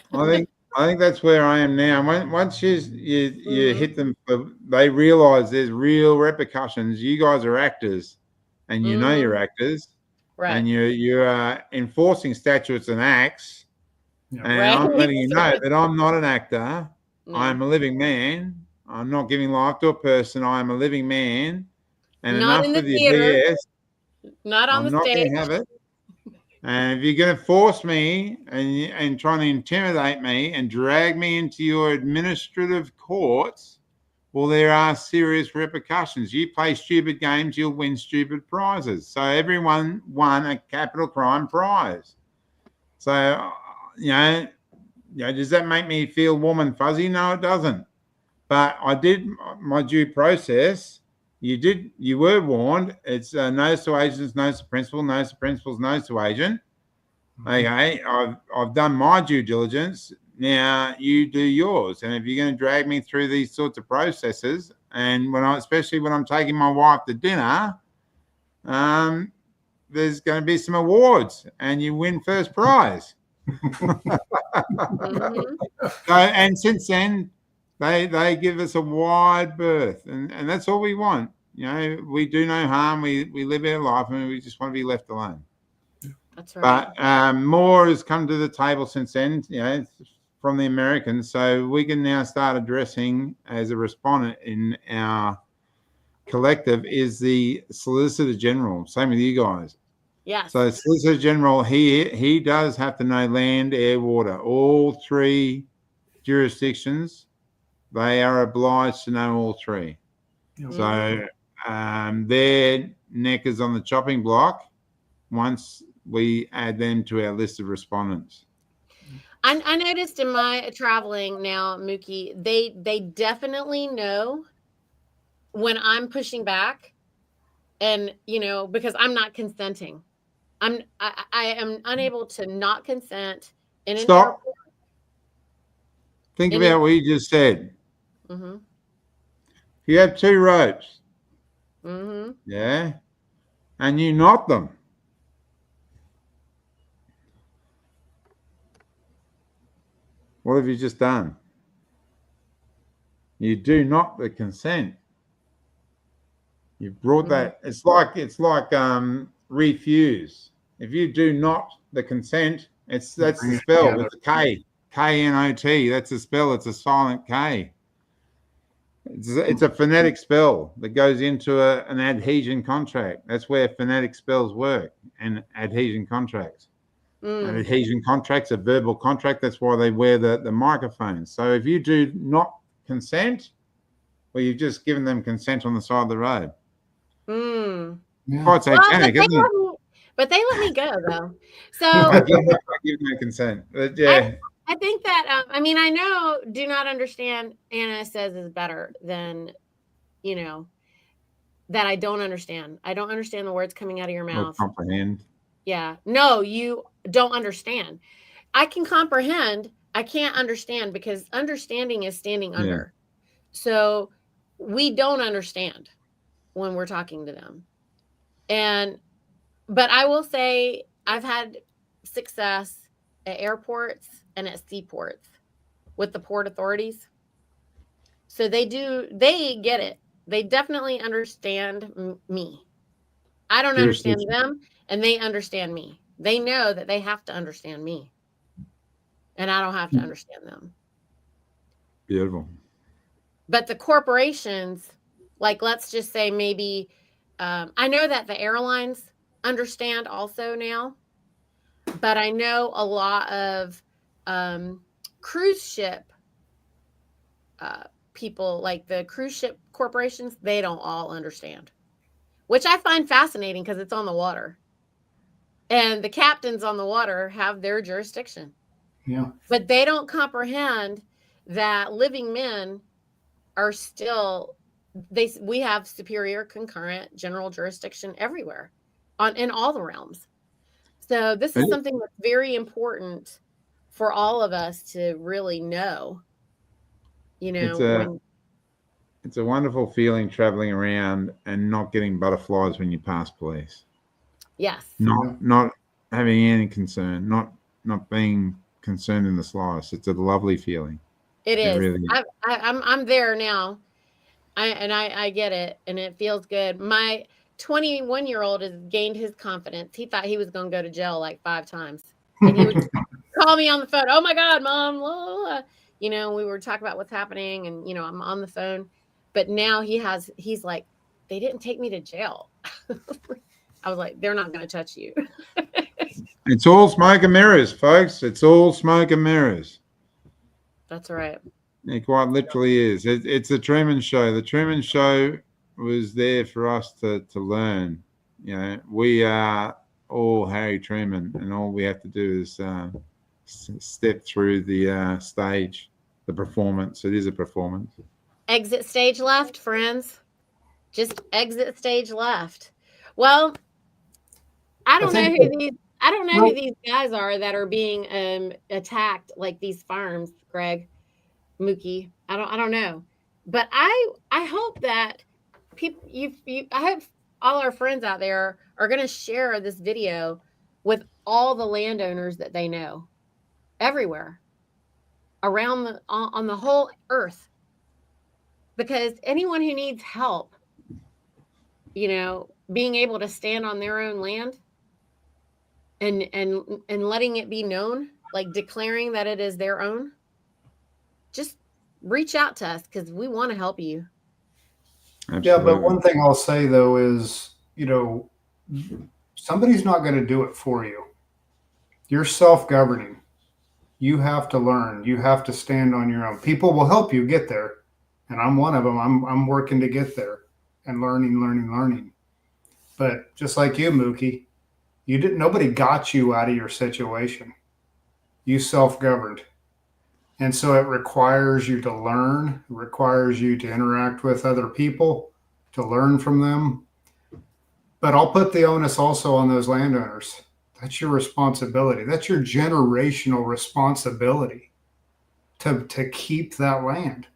think that's where I am now. Once you hit them, they realize there's real repercussions. You guys are actors, and you know you're actors, right? And you are enforcing statutes and acts. And I'm letting you know that I'm not an actor. No. I'm a living man. I'm not giving life to a person. I am a living man. And not enough in the with theater. Your BS. Not on I'm the stage. I'm not going to have it. And if you're going to force me and trying to intimidate me and drag me into your administrative courts, well, there are serious repercussions. You play stupid games, you'll win stupid prizes. So everyone won a capital crime prize. So, does that make me feel warm and fuzzy? No, it doesn't. But I did my due process. You were warned. It's notice to agents, notice to principal, notice to principals, notice to agent. Okay, I've done my due diligence. Now you do yours. And if you're going to drag me through these sorts of processes, and especially when I'm taking my wife to dinner, there's going to be some awards, and you win first prize. And since then, they give us a wide berth, and that's all we want. We do no harm. We live our life, and we just want to be left alone. That's right. But more has come to the table since then, from the Americans. So we can now start addressing, as a respondent in our collective, is the Solicitor General. Same with you guys. Yes. So Solicitor General, he does have to know land, air, water, all three jurisdictions. They are obliged to know all three. So their neck is on the chopping block once we add them to our list of respondents. I noticed in my traveling now, Mookie, they definitely know when I'm pushing back, and because I'm not consenting. I am unable to not consent in an airport. Think about what you just said. Mm-hmm. If you have two ropes, mm-hmm. yeah, and you knot them, what have you just done? You do not the consent. You've brought that. It's like refuse. If you do not the consent, that's the spell with the K. K-N-O-T. That's a spell. It's a silent K. It's a phonetic spell that goes into an adhesion contract. That's where phonetic spells work, and adhesion contracts. An adhesion contract's a verbal contract. That's why they wear the microphones. So if you do not consent, well, you've just given them consent on the side of the road. Quite satanic, isn't it? But they let me go, though. So I give no consent. But yeah. I think that, I mean, I know do not understand, Anna says, is better than, you know, that I don't understand. I don't understand the words coming out of your mouth. Comprehend. Yeah. No, you don't understand. I can comprehend. I can't understand, because understanding is standing under. So we don't understand when we're talking to them. But I will say I've had success at airports and at seaports with the port authorities. So they get it. They definitely understand me. I don't understand them, and they understand me. They know that they have to understand me, and I don't have to understand them. Beautiful. But the corporations, like, let's just say maybe, I know that the airlines understand also now, but I know a lot of cruise ship people, like the cruise ship corporations, they don't all understand, which I find fascinating because it's on the water. And the captains on the water have their jurisdiction. Yeah. But they don't comprehend that living men are still, we have superior, concurrent, general jurisdiction everywhere in all the realms. So this is something that's very important for all of us to really know. You know, it's a wonderful feeling traveling around and not getting butterflies when you pass police. Yes. Not having any concern, not being concerned in the slightest. It's a lovely feeling. It is. Really is. I'm there now. I get it, and it feels good. My 21-year-old has gained his confidence. He thought he was going to go to jail like 5 times, and he would call me on the phone. Oh my God, Mom! Blah, blah, blah. You know, we were talking about what's happening, and you know, I'm on the phone. But now he's like, they didn't take me to jail. I was like, they're not going to touch you. It's all smoke and mirrors, folks. It's all smoke and mirrors. That's right. It quite literally is. It's the Truman Show. The Truman Show was there for us to learn. You know, we are all Harry Truman, and all we have to do is step through the stage, the performance. It is a performance. Exit stage left, friends. Just exit stage left. Well, I don't know who these guys are that are being attacked, like these farms, Greg, Mookie. I don't know, but I hope that people, I hope all our friends out there are going to share this video with all the landowners that they know, everywhere, around on the whole earth, because anyone who needs help, you know, being able to stand on their own land and letting it be known, like declaring that it is their own, just reach out to us, because we want to help you. Absolutely. Yeah, but one thing I'll say though is, you know, somebody's not going to do it for you. You're self-governing. You have to learn. You have to stand on your own. People will help you get there, and I'm one of them. I'm working to get there and learning. But just like you, Mookie, nobody got you out of your situation. You self-governed. And so it requires you to learn, it requires you to interact with other people, to learn from them. But I'll put the onus also on those landowners. That's your responsibility. That's your generational responsibility to keep that land.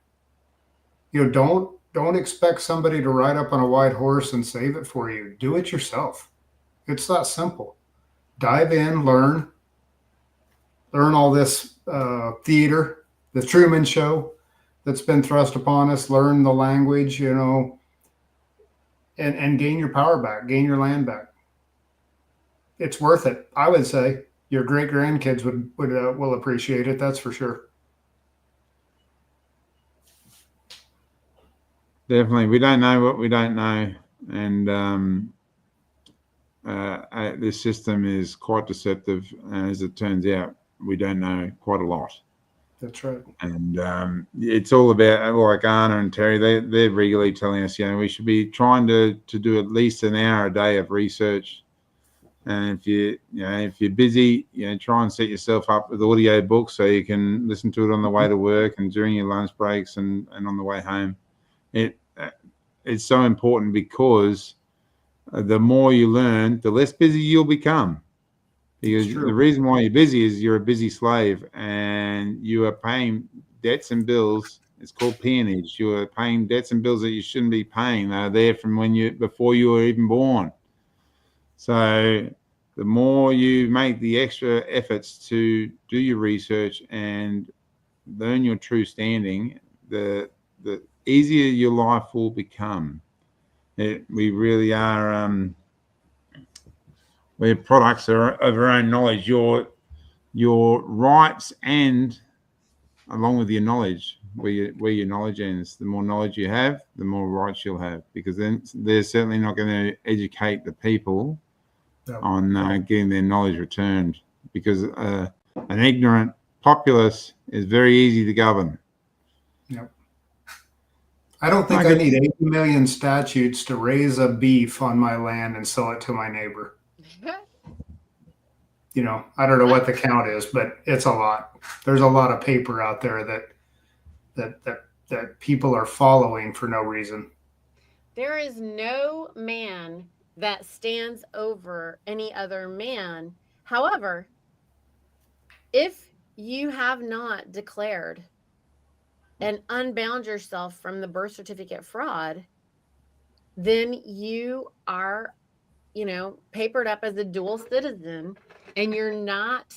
You know, don't expect somebody to ride up on a white horse and save it for you. Do it yourself. It's that simple. Dive in, learn all this theater, the Truman Show that's been thrust upon us, learn the language, you know, and gain your power back, gain your land back. It's worth it, I would say. your great grandkids will appreciate it. That's for sure. Definitely. We don't know what we don't know. And this system is quite deceptive. As it turns out, we don't know quite a lot. That's right. And it's all about, like Anna and Terry, they're regularly telling us, we should be trying to do at least an hour a day of research. And if you're busy, try and set yourself up with audio books so you can listen to it on the way to work and during your lunch breaks and on the way home. It's so important because the more you learn, the less busy you'll become. Because the reason why you're busy is you're a busy slave and you are paying debts and bills. It's called peonage. You are paying debts and bills that you shouldn't be paying. They're there from before you were even born. So the more you make the extra efforts to do your research and learn your true standing, the easier your life will become. We really are. We're products of our own knowledge. Your rights and along with your knowledge, where your knowledge ends. The more knowledge you have, the more rights you'll have, because then they're certainly not going to educate the people on getting their knowledge returned, because an ignorant populace is very easy to govern. Yep. I don't think I need 80 million statutes to raise a beef on my land and sell it to my neighbor. I don't know what the count is, but it's a lot. There's a lot of paper out there that people are following for no reason. There is no man that stands over any other man. However, if you have not declared and unbound yourself from the birth certificate fraud, then you are, papered up as a dual citizen, and you're not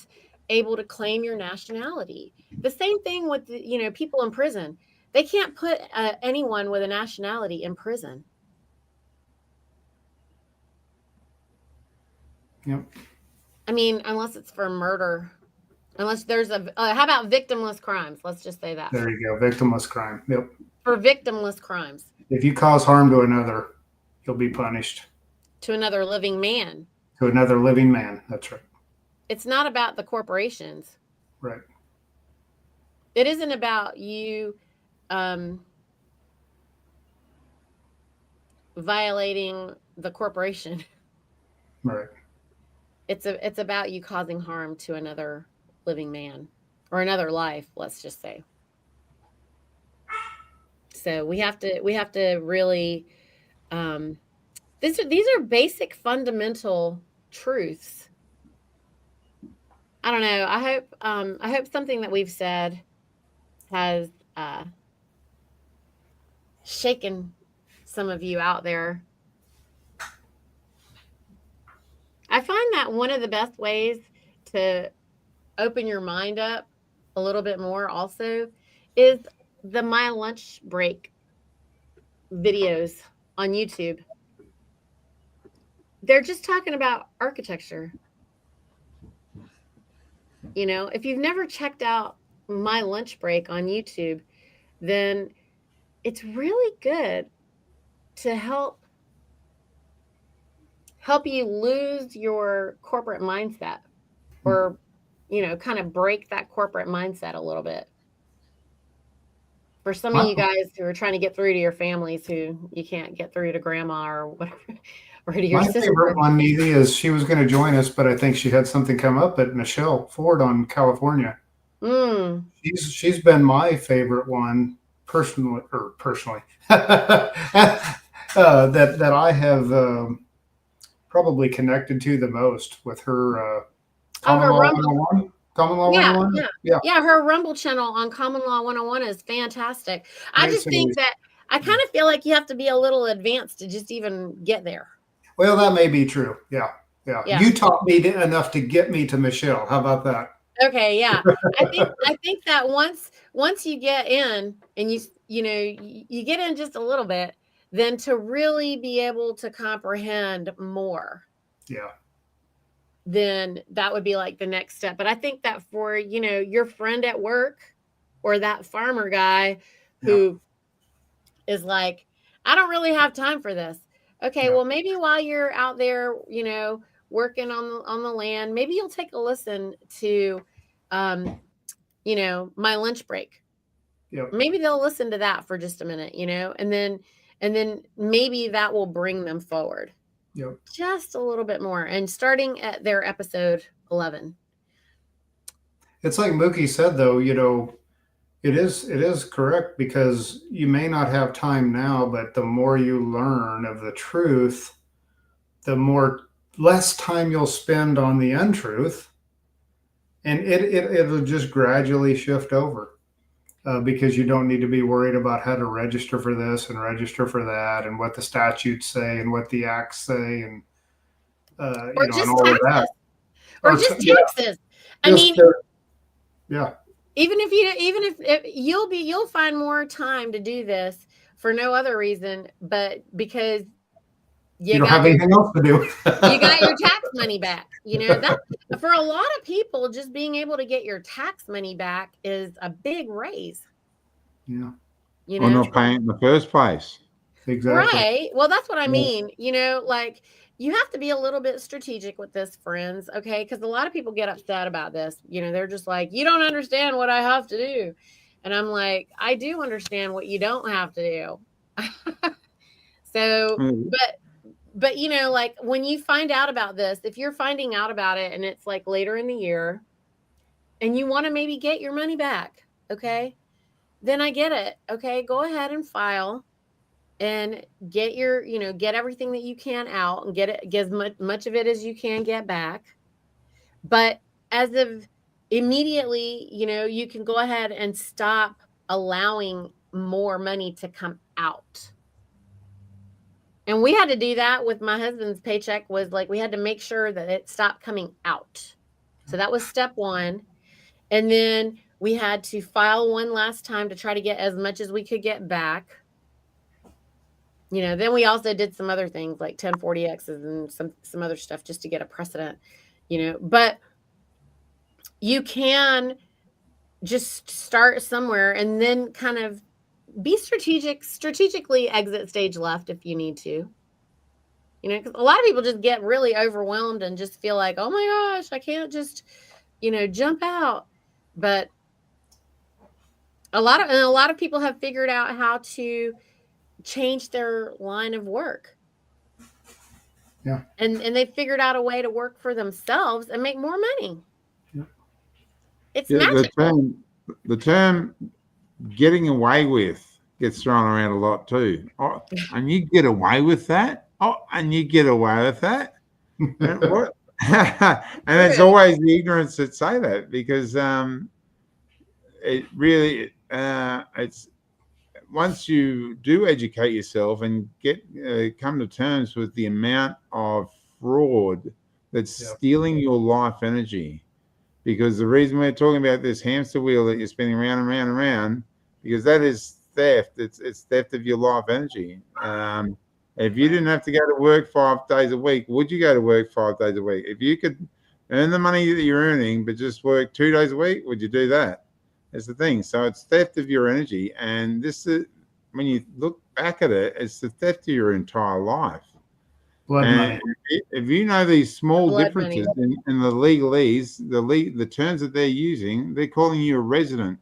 able to claim your nationality. The same thing with people in prison. They can't put anyone with a nationality in prison. Yep. I mean, unless it's for murder. Unless there's how about victimless crimes? Let's just say that. There you go. Victimless crime. Yep. For victimless crimes. If you cause harm to another, you'll be punished. To another living man. To another living man. That's right. It's not about the corporations. Right. It isn't about you violating the corporation. Right. It's about you causing harm to another living man or another life, let's just say. So we have to really these are basic fundamental truths. I don't know. I hope something that we've said has shaken some of you out there. I find that one of the best ways to open your mind up a little bit more also is the My Lunch Break videos on YouTube. They're just talking about architecture. If you've never checked out My Lunch Break on YouTube, then it's really good to help you lose your corporate mindset, or kind of break that corporate mindset a little bit. For some of you guys who are trying to get through to your families who you can't get through to grandma or whatever, or to your My sister. favorite one, Neely, is she was going to join us, but I think she had something come up at Michelle Ford on California. She's been my favorite one personally that I have probably connected to the most with her Common Law 101. Common Law 101? Yeah, her Rumble channel on Common Law 101 is fantastic. I just think that I kind of feel like you have to be a little advanced to just even get there. Well, that may be true. Yeah. You taught me enough to get me to Michelle. How about that? Okay, yeah. I think that once you get in and you get in just a little bit, then to really be able to comprehend more. Yeah. then that would be like the next step. But I think that for, your friend at work or that farmer guy who is like, I don't really have time for this. Okay, well, maybe while you're out there, working on the land, maybe you'll take a listen to, my lunch break. Yep. Maybe they'll listen to that for just a minute, and then maybe that will bring them forward. Yep. Just a little bit more, and starting at their episode 11. It's like Mookie said, though, it is correct, because you may not have time now, but the more you learn of the truth, the less time you'll spend on the untruth, and it'll just gradually shift over, because you don't need to be worried about how to register for this and register for that, and what the statutes say and what the acts say, and or just and all taxes. of that, or just taxes. I mean, yeah. Even if you'll find more time to do this for no other reason, but because you don't have anything else to do. You got your tax money back. That for a lot of people, just being able to get your tax money back is a big raise. Yeah. Or not paying in the first place. Exactly. Right. Well, that's what I mean. Like, you have to be a little bit strategic with this, friends. Okay. Because a lot of people get upset about this. They're just like, you don't understand what I have to do. And I'm like, I do understand what you don't have to do. So, but like, when you find out about this, if you're finding out about it and it's like later in the year and you want to maybe get your money back, okay, then I get it. Okay. Go ahead and file. And get get everything that you can out and get as much of it as you can get back. But as of immediately, you can go ahead and stop allowing more money to come out. And we had to do that with my husband's paycheck. Was like, we had to make sure that it stopped coming out. So that was step one. And then we had to file one last time to try to get as much as we could get back. Then we also did some other things like 1040Xs and some other stuff just to get a precedent, but you can just start somewhere and then kind of be strategically exit stage left if you need to, because a lot of people just get really overwhelmed and just feel like, oh my gosh, I can't just, jump out. But a lot of people have figured out how to change their line of work. Yeah. And they figured out a way to work for themselves and make more money. Yeah. It's magical. The term getting away with gets thrown around a lot too. Oh, and you get away with that? Oh, and you get away with that? And what? And it's always the ignorance that say that, because it really it's once you do educate yourself and get come to terms with the amount of fraud that's stealing your life energy, because the reason we're talking about this hamster wheel that you're spinning around and around and around, because that is theft. It's theft of your life energy. If you didn't have to go to work 5 days a week, would you go to work 5 days a week? If you could earn the money that you're earning but just work 2 days a week, would you do that? That's the thing. So it's theft of your energy, and this is, when you look back at it, it's the theft of your entire life. Blood money. If you know these small differences in the legalese, the terms that they're using, they're calling you a resident.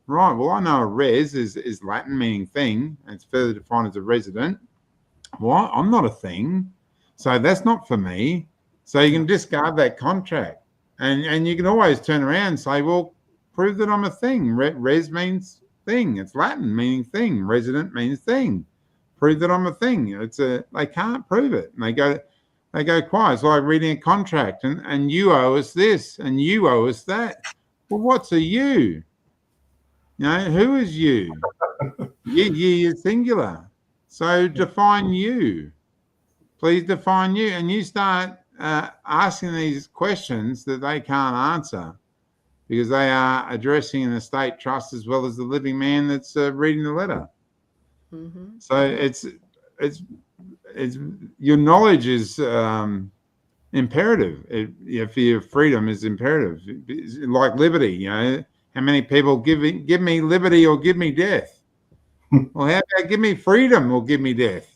Right. Well, I know a res is Latin meaning thing, and it's further defined as a resident. Well, I'm not a thing, so that's not for me. So you can discard that contract, and you can always turn around and say, well, prove that I'm a thing. Res means thing. It's Latin meaning thing. Resident means thing. Prove that I'm a thing. They can't prove it. And they go quiet. It's like reading a contract, and you owe us this and you owe us that. Well, what's a you? Who is you? You is singular. So define you. Please define you. And you start asking these questions that they can't answer, because they are addressing an estate trust as well as the living man that's reading the letter. Mm-hmm. So it's your knowledge is imperative. For your freedom is imperative. It's like liberty, you know. How many people give me liberty or give me death? Well, how about give me freedom or give me death?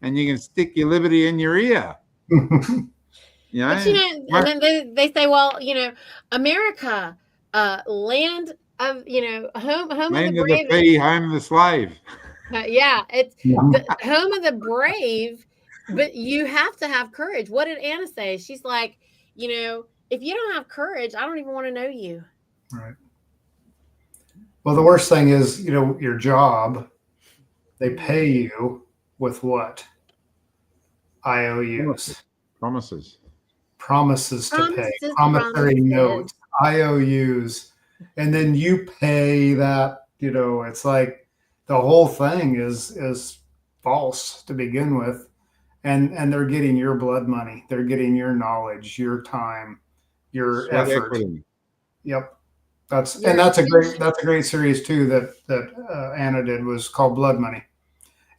And you can stick your liberty in your ear. You know, But and then they say, well, America, land of home of land the of the brave. free, home of the slave. Yeah, it's the home of the brave, but you have to have courage. What did Anna say? She's like, if you don't have courage, I don't even want to know you. Right. Well, the worst thing is, your job, they pay you with what? IOUs. Promises To pay. Promissory notes, IOUs. And then you pay that, it's like the whole thing is false to begin with. And they're getting your blood money. They're getting your knowledge, your time, your sweat effort. equity. Yep. That's a great series too that Anna did, was called Blood Money.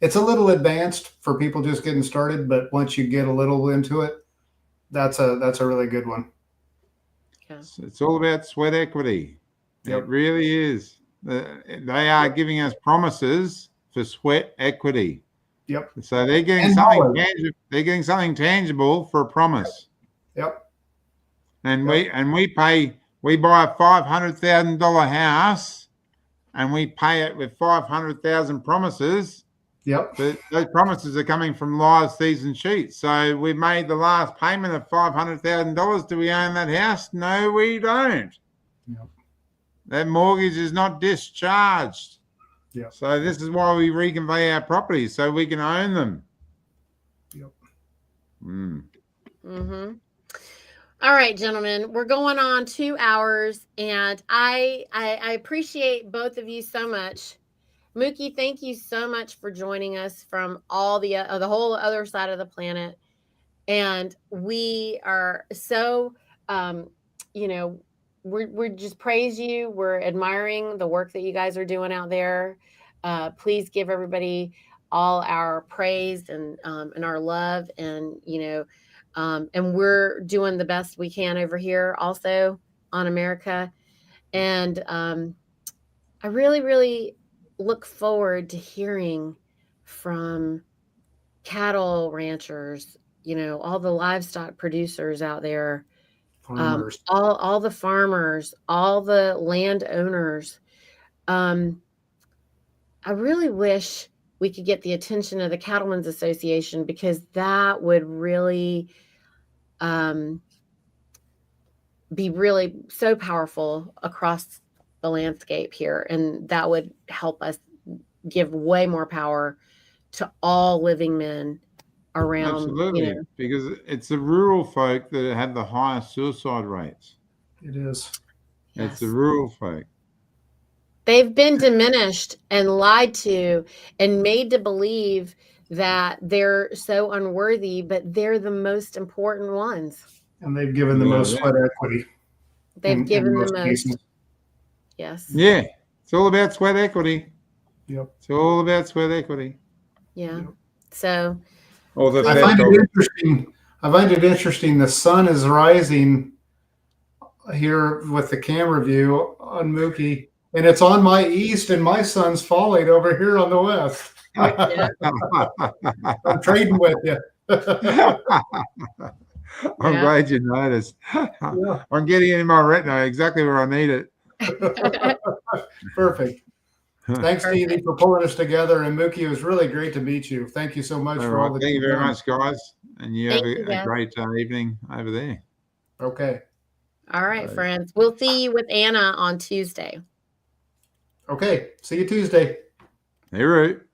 It's a little advanced for people just getting started, but once you get a little into it, that's a really good one. Yeah. It's all about sweat equity. Yep. It really is. They are giving us promises for sweat equity. Yep. So they're getting something tangible. They're getting something tangible for a promise. Yep. And we buy a $500,000 house, and we pay it with 500,000 promises. Yep. But those promises are coming from lies, thieves, and cheats. So we made the last payment of $500,000. Do we own that house? No, we don't. Yep. That mortgage is not discharged. Yep. So this is why we reconvey our properties, so we can own them. Yep. Mm-hmm. All right, gentlemen, we're going on 2 hours, and I appreciate both of you so much. Mookie, thank you so much for joining us from all the whole other side of the planet. And we are so, we're just praise you. We're admiring the work that you guys are doing out there. Please give everybody all our praise and our love, and and we're doing the best we can over here also on America. And I really, really look forward to hearing from cattle ranchers, all the livestock producers out there, Farmers. all the farmers, all the landowners. I really wish we could get the attention of the Cattlemen's Association, because that would really be really so powerful across the landscape here, and that would help us give way more power to all living men around. Absolutely, because it's the rural folk that have the highest suicide rates. It is. Yes. It's the rural folk. They've been diminished and lied to and made to believe that they're so unworthy, but they're the most important ones. And they've given the most sweat equity. They've given the most. Cases. Yes. Yeah. It's all about sweat equity. Yep. It's all about sweat equity. Yeah. Yep. So I find it interesting. The sun is rising here with the camera view on Mookie, and it's on my east, and my sun's falling over here on the west. I'm trading with you. I'm glad you noticed. I'm getting it in my retina exactly where I need it. Perfect. Thanks, Stevie, for pulling us together. And Mookie, it was really great to meet you. Thank you so much for all the. Thank you very much, guys. And you have a great evening over there. Okay. All right, friends. We'll see you with Anna on Tuesday. Okay. See you Tuesday. Hey, Root.